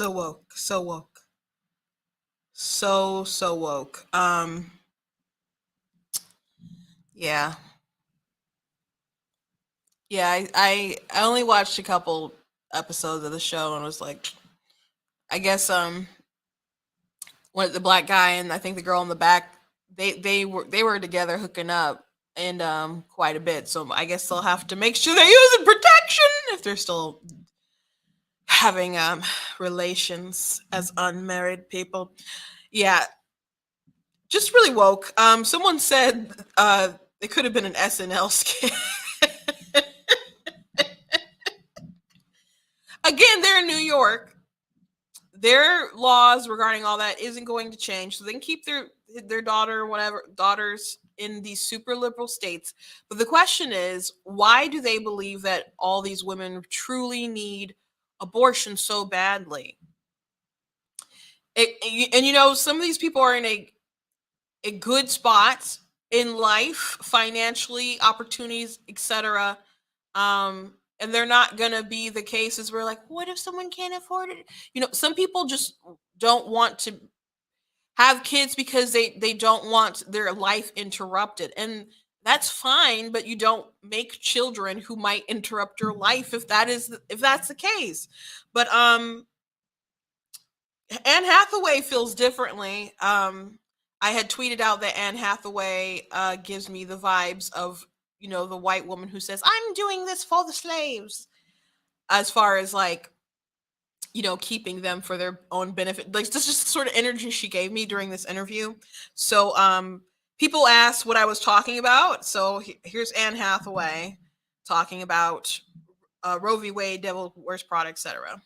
So woke. So woke. So woke. Yeah. Yeah, I only watched a couple episodes of the show and was like, I guess one the black guy and I think the girl in the back, they were together hooking up and quite a bit. So I guess they'll have to make sure they're using protection if they're still having relations as unmarried people. Yeah, just really woke. Someone said it could have been an SNL skit. Again, they're in New York. Their laws regarding all that isn't going to change, so they can keep their daughters in these super liberal states. But the question is, why do they believe that all these women truly need abortion so badly? And you know, some of these people are in a good spot in life, financially, opportunities, etc. And they're not gonna be the cases where like, what if someone can't afford it? You know, some people just don't want to have kids because they don't want their life interrupted. And that's fine, but you don't make children who might interrupt your life if that's the case. But Anne Hathaway feels differently. I had tweeted out that Anne Hathaway gives me the vibes of, you know, the white woman who says, I'm doing this for the slaves, as far as like, you know, keeping them for their own benefit. Like, this just the sort of energy she gave me during this interview. So people asked what I was talking about. So here's Anne Hathaway talking about Roe v. Wade, Devil Wears Prada, etc.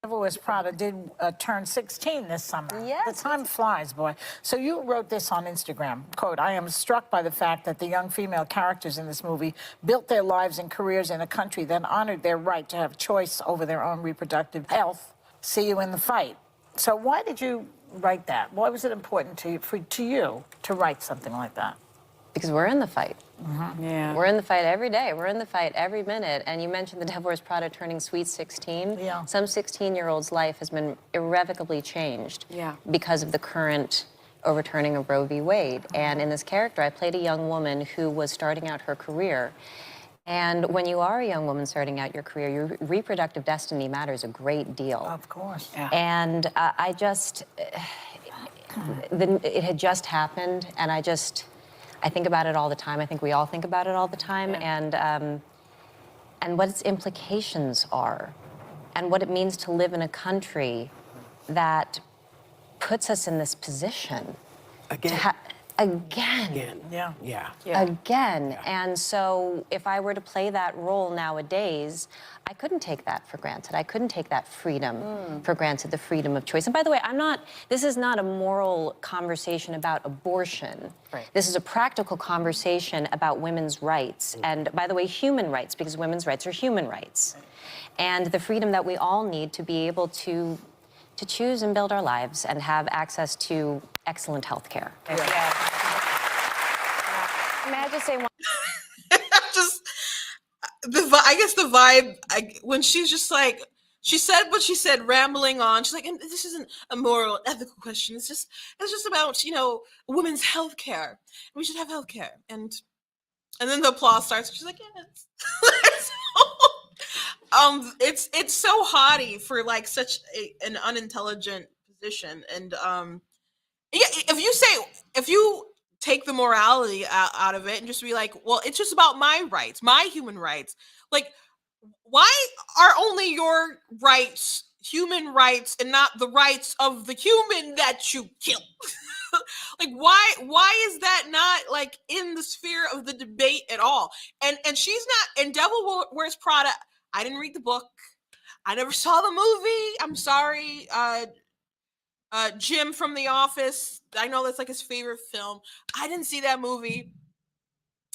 Devil Wears Prada did turn 16 this summer. Yes. The time flies, boy. So you wrote this on Instagram, quote, I am struck by the fact that the young female characters in this movie built their lives and careers in a country that honored their right to have choice over their own reproductive health. See you in the fight. So why did you write that? Why was it important to you to write something like that? Because we're in the fight. Mm-hmm. Yeah. We're in the fight every day. We're in the fight every minute. And you mentioned the Devil Wears Prada turning sweet 16. Yeah. Some 16-year-old's life has been irrevocably changed because of the current overturning of Roe v. Wade. And in this character, I played a young woman who was starting out her career. And when you are a young woman starting out your career, your reproductive destiny matters a great deal. Of course. Yeah. And it had just happened, and I think about it all the time. I think we all think about it all the time, and what its implications are, and what it means to live in a country that puts us in this position. Again. Again. Yeah. Yeah. Again. Yeah. And so if I were to play that role nowadays, I couldn't take that for granted. I couldn't take that freedom for granted, the freedom of choice. And by the way, this is not a moral conversation about abortion. Right. This is a practical conversation about women's rights. And by the way, human rights, because women's rights are human rights. And the freedom that we all need to be able to choose and build our lives and have access to excellent health care. Yeah. May I just say one? Just I guess the vibe when she's just like, she said what she said, rambling on. She's like, and this isn't a moral, ethical question. It's just about, you know, women's health care. We should have health care. And then the applause starts. She's like, yes. It's so haughty for like such an unintelligent position. And if you take the morality out of it and just be like, well, it's just about my rights, my human rights. Like, why are only your rights human rights and not the rights of the human that you kill? Like, why is that not like in the sphere of the debate at all? And she's not. And Devil Wears Prada, I didn't read the book. I never saw the movie. I'm sorry. Jim from The Office, I know that's like his favorite film. I didn't see that movie.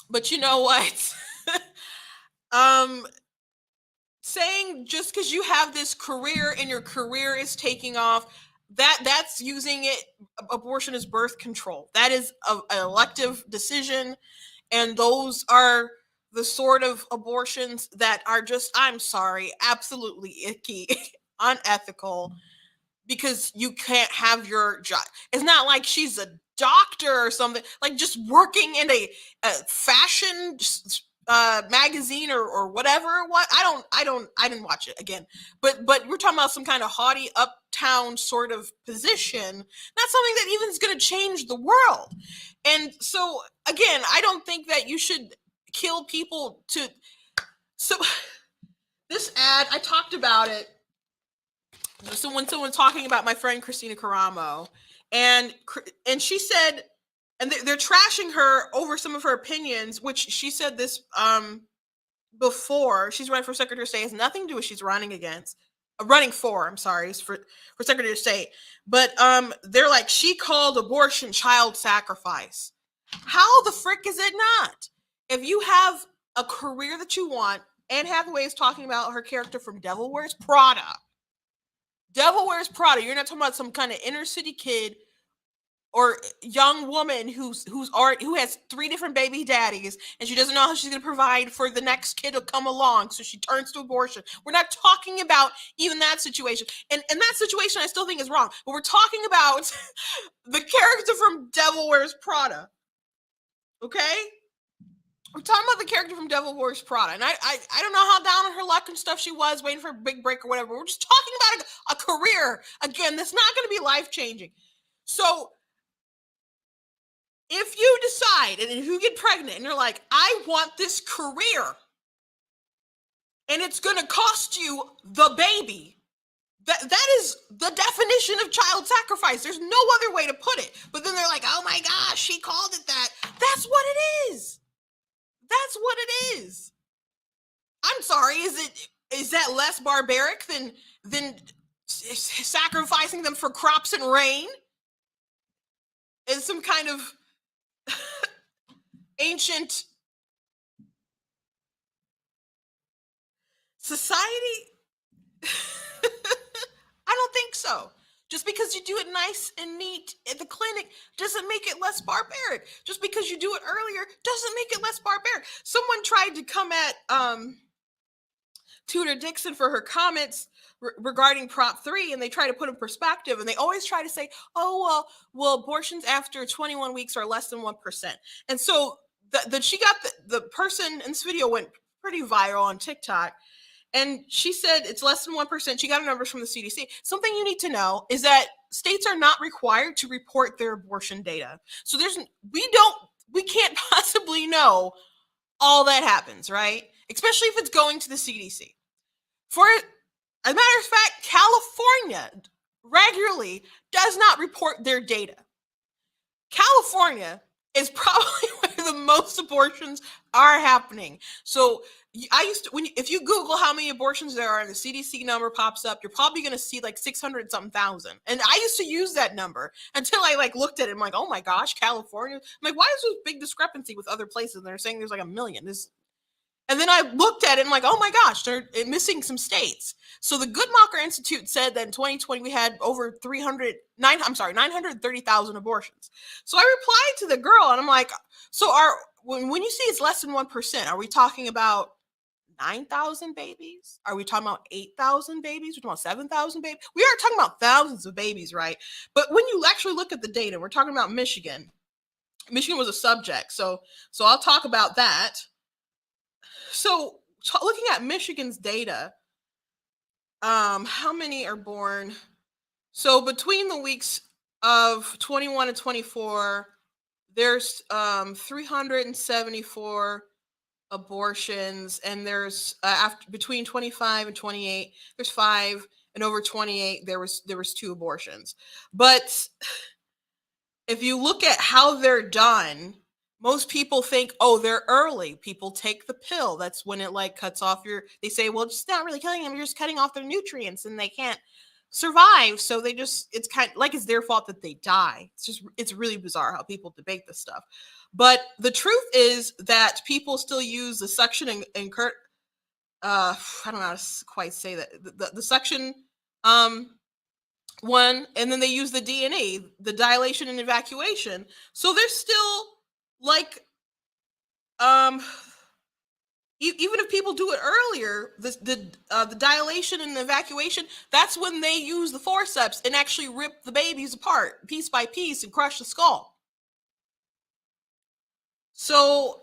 But you know what? Saying just because you have this career and your career is taking off, that's using abortion as birth control. That is an elective decision, and those are the sort of abortions that are just, I'm sorry, absolutely icky. unethical because you can't have your job. It's not like she's a doctor or something, like just working in a fashion magazine or whatever. What I didn't watch it again, but we're talking about some kind of haughty uptown sort of position, not something that even is going to change the world. And so again, I don't think that you should kill people to. So this ad, I talked about it. So when someone's talking about my friend Christina Caramo, and she said, and they're trashing her over some of her opinions, which she said this before. She's running for Secretary of State. It has nothing to do with she's running against, running for. I'm sorry, for Secretary of State. But they're like, she called abortion child sacrifice. How the frick is it not? If you have a career that you want, Anne Hathaway is talking about her character from Devil Wears Prada. Devil Wears Prada. You're not talking about some kind of inner city kid or young woman who has 3 different baby daddies, and she doesn't know how she's going to provide for the next kid to come along, so she turns to abortion. We're not talking about even that situation. And that situation I still think is wrong. But we're talking about the character from Devil Wears Prada. Okay? We're talking about the character from Devil Wears Prada. And I don't know how down on her luck and stuff she was, waiting for a big break or whatever. We're just talking about a career. Again, that's not going to be life-changing. So if you decide, and if you get pregnant, and you're like, I want this career, and it's going to cost you the baby, that is the definition of child sacrifice. There's no other way to put it. But then they're like, oh my gosh, she called it that. That's what it is. That's what it is. I'm sorry. Is that less barbaric than sacrificing them for crops and rain? Is some kind of ancient society? I don't think so. Just because you do it nice and neat at the clinic doesn't make it less barbaric. Just because you do it earlier doesn't make it less barbaric. Someone tried to come at Tudor Dixon for her comments regarding Prop 3, and they try to put in perspective, and they always try to say, oh, well, abortions after 21 weeks are less than 1%. And so she got the person in this video went pretty viral on TikTok. And she said it's less than 1%. She got her numbers from the CDC. Something you need to know is that states are not required to report their abortion data. So we can't possibly know all that happens, right? Especially if it's going to the CDC. For as a matter of fact, California regularly does not report their data. California is probably where the most abortions are happening. So if you Google how many abortions there are and the CDC number pops up, you're probably going to see like 600 something thousand. And I used to use that number until I looked at it. I'm like, oh my gosh, California. I'm like, why is there a big discrepancy with other places? And they're saying there's like 1 million. And then I looked at it and I'm like, oh my gosh, they're missing some states. So the Guttmacher Institute said that in 2020 we had over 930,000 abortions. So I replied to the girl and I'm like, so when you see it's less than 1%, are we talking about 9,000 babies? Are we talking about 8,000 babies? We're talking about 7,000 babies? We are talking about thousands of babies, right? But when you actually look at the data, we're talking about Michigan. Michigan was a subject. So I'll talk about that. So looking at Michigan's data, how many are born? So between the weeks of 21 and 24, there's 374 abortions, and there's between 25 and 28, there's 5, and over 28, there was 2 abortions. But if you look at how they're done, most people think, oh, they're early. People take the pill. That's when it cuts off they say, well, it's not really killing them. You're just cutting off their nutrients and they can't survive. So it's kind of like it's their fault that they die. It's really bizarre how people debate this stuff. But the truth is that people still use the suction and I don't know how to quite say that. The suction one, and then they use the D&E, the dilation and evacuation. So there's still Even if people do it earlier, the dilation and the evacuation, that's when they use the forceps and actually rip the babies apart piece by piece and crush the skull. So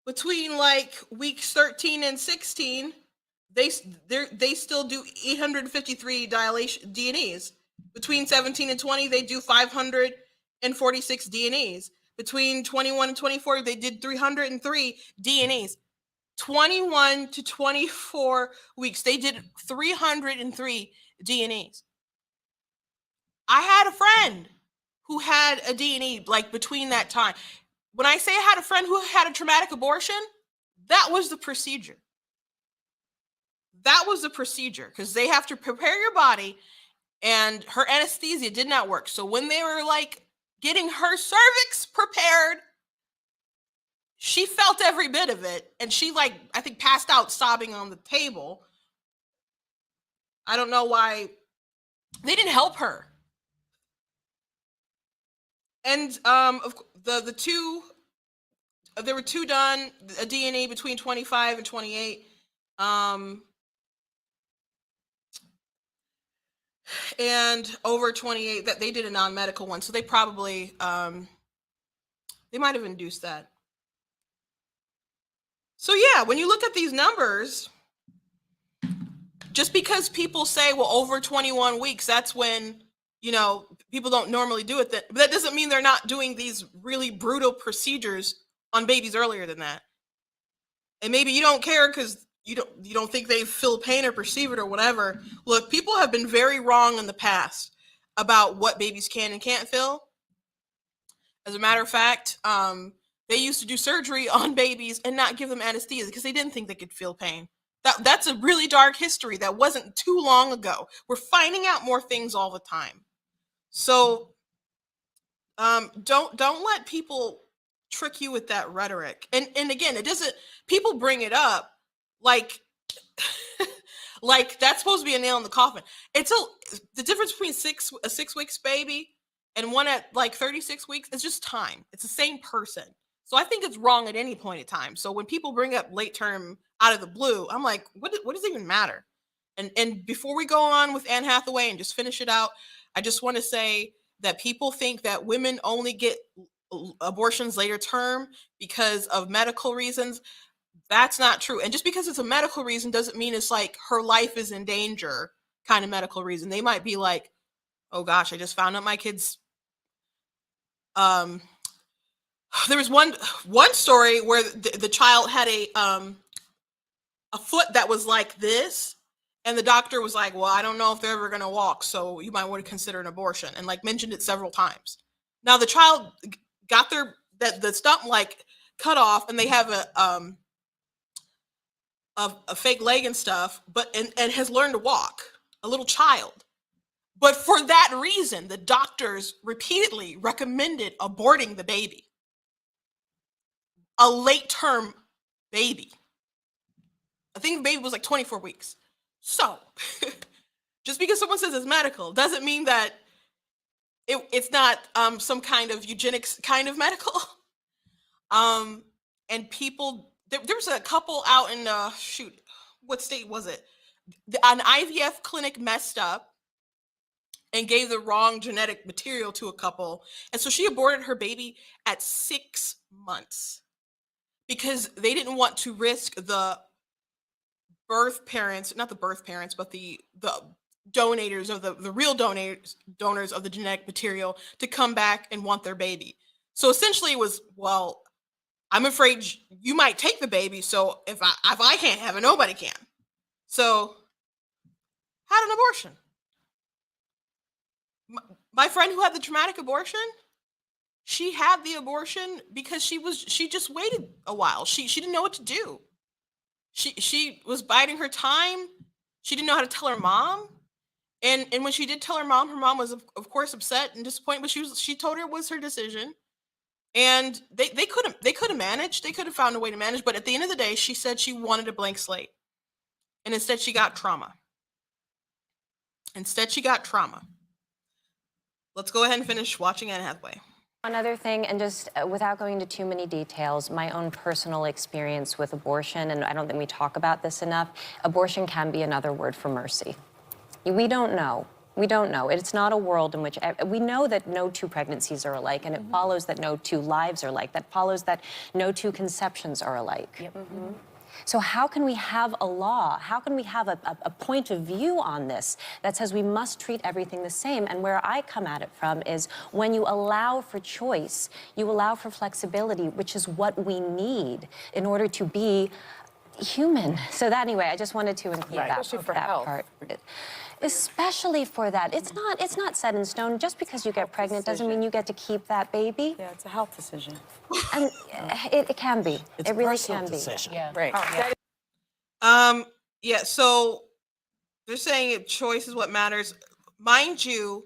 between like weeks 13 and 16, they still do 853 dilation D&Es. Between 17 and 20, they do 546 D&Es. Between 21 and 24, they did 303 D&Es. 21 to 24 weeks, they did 303 D&Es. I had a friend who had a D&E like between that time. When I say I had a friend who had a traumatic abortion, that was the procedure. That was the procedure, because they have to prepare your body, and her anesthesia did not work. So when they were like getting her cervix prepared, she felt every bit of it, and she like, I think, passed out sobbing on the table. I don't know why they didn't help her. And the two, there were two done, a D&E between 25 and 28. And over 28, that they did a non-medical one, so they probably they might have induced that. So yeah, when you look at these numbers, just because people say, well, over 21 weeks, that's when, you know, people don't normally do it, that doesn't mean they're not doing these really brutal procedures on babies earlier than that. And maybe you don't care because you don't think they feel pain or perceive it or whatever. Look, people have been very wrong in the past about what babies can and can't feel. As a matter of fact, they used to do surgery on babies and not give them anesthesia because they didn't think they could feel pain. That's a really dark history that wasn't too long ago. We're finding out more things all the time. So don't let people trick you with that rhetoric. And again, it doesn't, people bring it up like like that's supposed to be a nail in the coffin. The difference between a 6 weeks baby and one at like 36 weeks is just time. It's the same person. So I think it's wrong at any point in time. So when people bring up late term out of the blue, I'm like, what does it even matter? And before we go on with Anne Hathaway and just finish it out, I just want to say that people think that women only get abortions later term because of medical reasons. That's not true. And just because it's a medical reason doesn't mean it's like her life is in danger kind of medical reason. They might be like, oh gosh, I just found out my kid's there was one story where the child had a foot that was like this, and the doctor was like, well, I don't know if they're ever going to walk, so you might want to consider an abortion, and like mentioned it several times. Now the child got the stump like cut off, and they have a fake leg and stuff, but and has learned to walk, a little child. But for that reason, the doctors repeatedly recommended aborting the baby. A late term baby. I think the baby was like 24 weeks. So just because someone says it's medical doesn't mean that it's not some kind of eugenics kind of medical. And people, there was a couple out in what state was it? An IVF clinic messed up and gave the wrong genetic material to a couple. And so she aborted her baby at 6 months because they didn't want to risk the birth parents, not the birth parents, but the donators of the real donors of the genetic material to come back and want their baby. So essentially it was, well, I'm afraid you might take the baby. So if I can't have it, nobody can. So had an abortion. My friend who had the traumatic abortion, she had the abortion because she just waited a while. She didn't know what to do. She was biding her time. She didn't know how to tell her mom. And when she did tell her mom was of course upset and disappointed, but she told her it was her decision. And they could have managed. They could have found a way to manage, but at the end of the day, she said she wanted a blank slate. And instead she got trauma. Let's go ahead and finish watching Anne Hathaway. One other thing, and just without going into too many details, my own personal experience with abortion, and I don't think we talk about this enough, abortion can be another word for mercy. We don't know. We don't know. It's not a world in which we know that no two pregnancies are alike, and it follows that no two lives are alike. That follows that no two conceptions are alike. Yep. So how can we have a law? How can we have a point of view on this that says we must treat everything the same? And where I come at it from is when you allow for choice, you allow for flexibility, which is what we need in order to be human. So that anyway, I just wanted to include that, Especially for that health. part. Especially for that. It's not set in stone. Just because you get pregnant doesn't mean you get to keep that baby. Yeah, it's a health decision. And it can be. It's it really personal can be. decision. Yeah. Right. Yeah, so they're saying choice is what matters. Mind you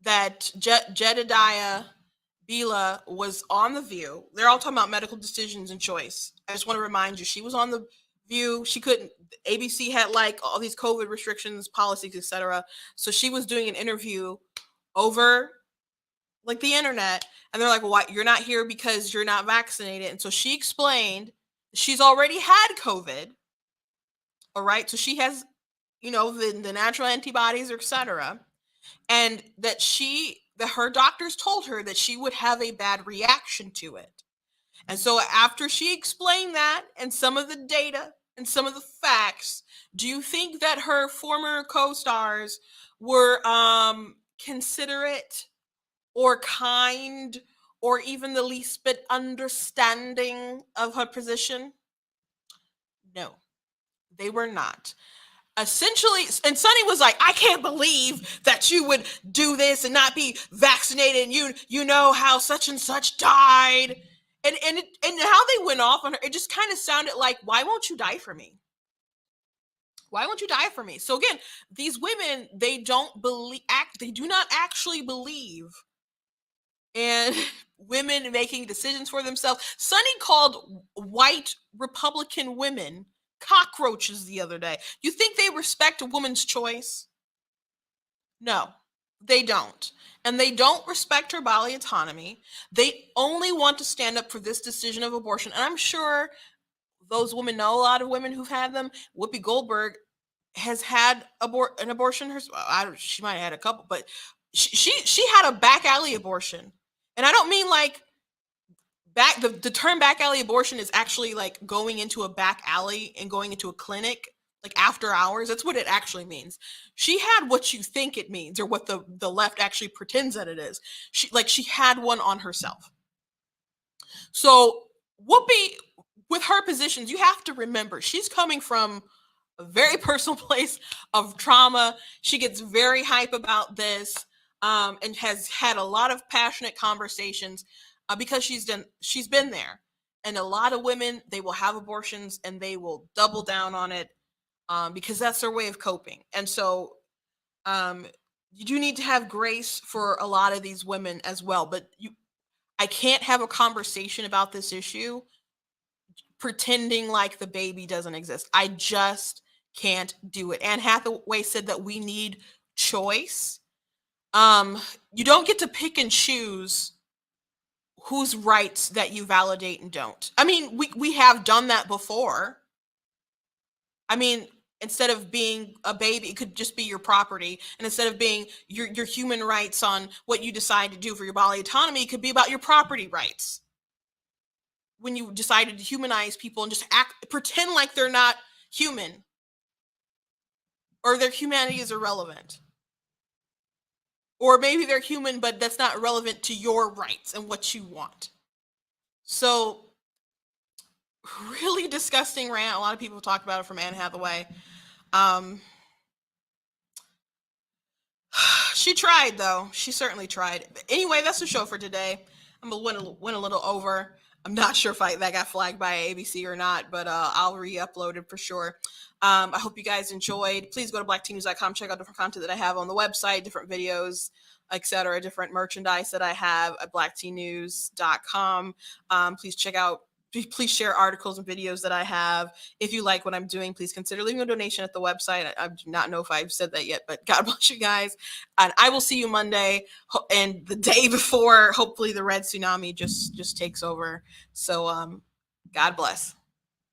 that Jedediah Bila was on The View. They're all talking about medical decisions and choice. I just want to remind you, she was on The View. She couldn't, ABC had like all these COVID restrictions, policies, etc. So she was doing an interview over like the internet, and they're like, well, why, you're not here because you're not vaccinated. And so she explained she's already had COVID. All right. So she has, the natural antibodies, etc. And that her doctors told her that she would have a bad reaction to it. And so after she explained that and some of the data and some of the facts, do you think that her former co-stars were considerate or kind or even the least bit understanding of her position? No, they were not. Essentially, and Sonny was like, I can't believe that you would do this and not be vaccinated, and you know how such and such died. And how they went off on her, it just kind of sounded like, why won't you die for me? Why won't you die for me? So again, these women, they do not actually believe in women making decisions for themselves. Sonny called white Republican women cockroaches the other day. You think they respect a woman's choice? No, they don't. And they don't respect her bodily autonomy. They only want to stand up for this decision of abortion. And I'm sure those women know a lot of women who've had them. Whoopi Goldberg has had an abortion herself. She might have had a couple, but she had a back alley abortion. And I don't mean like the term back alley abortion is actually like going into a back alley and going into a clinic like after hours. That's what it actually means. She had what you think it means, or what the left actually pretends that it is. She had one on herself. So Whoopi, with her positions, you have to remember she's coming from a very personal place of trauma. She gets very hype about this, and has had a lot of passionate conversations because she's been there. And a lot of women, they will have abortions and they will double down on it because that's their way of coping. And so you do need to have grace for a lot of these women as well. But I can't have a conversation about this issue pretending like the baby doesn't exist. I just can't do it. Anne Hathaway said that we need choice. You don't get to pick and choose whose rights that you validate and don't. I mean, we have done that before. I mean, instead of being a baby, it could just be your property. And instead of being your human rights on what you decide to do for your bodily autonomy, it could be about your property rights. When you decided to humanize people and just pretend like they're not human, or their humanity is irrelevant. Or maybe they're human, but that's not relevant to your rights and what you want. So, really disgusting rant. A lot of people talk about it from Anne Hathaway. She tried, though. She certainly tried. But anyway, that's the show for today. I'm gonna went a little over. I'm not sure if that got flagged by ABC or not, but I'll re-upload it for sure. I hope you guys enjoyed. Please go to blacktnews.com, check out different content that I have on the website, different videos, etc., different merchandise that I have at blacktnews.com. Please check out please share articles and videos that I have. If you like what I'm doing, please consider leaving a donation at the website. I do not know if I've said that yet, but God bless you guys. And I will see you Monday, and the day before, hopefully the red tsunami just takes over. So God bless.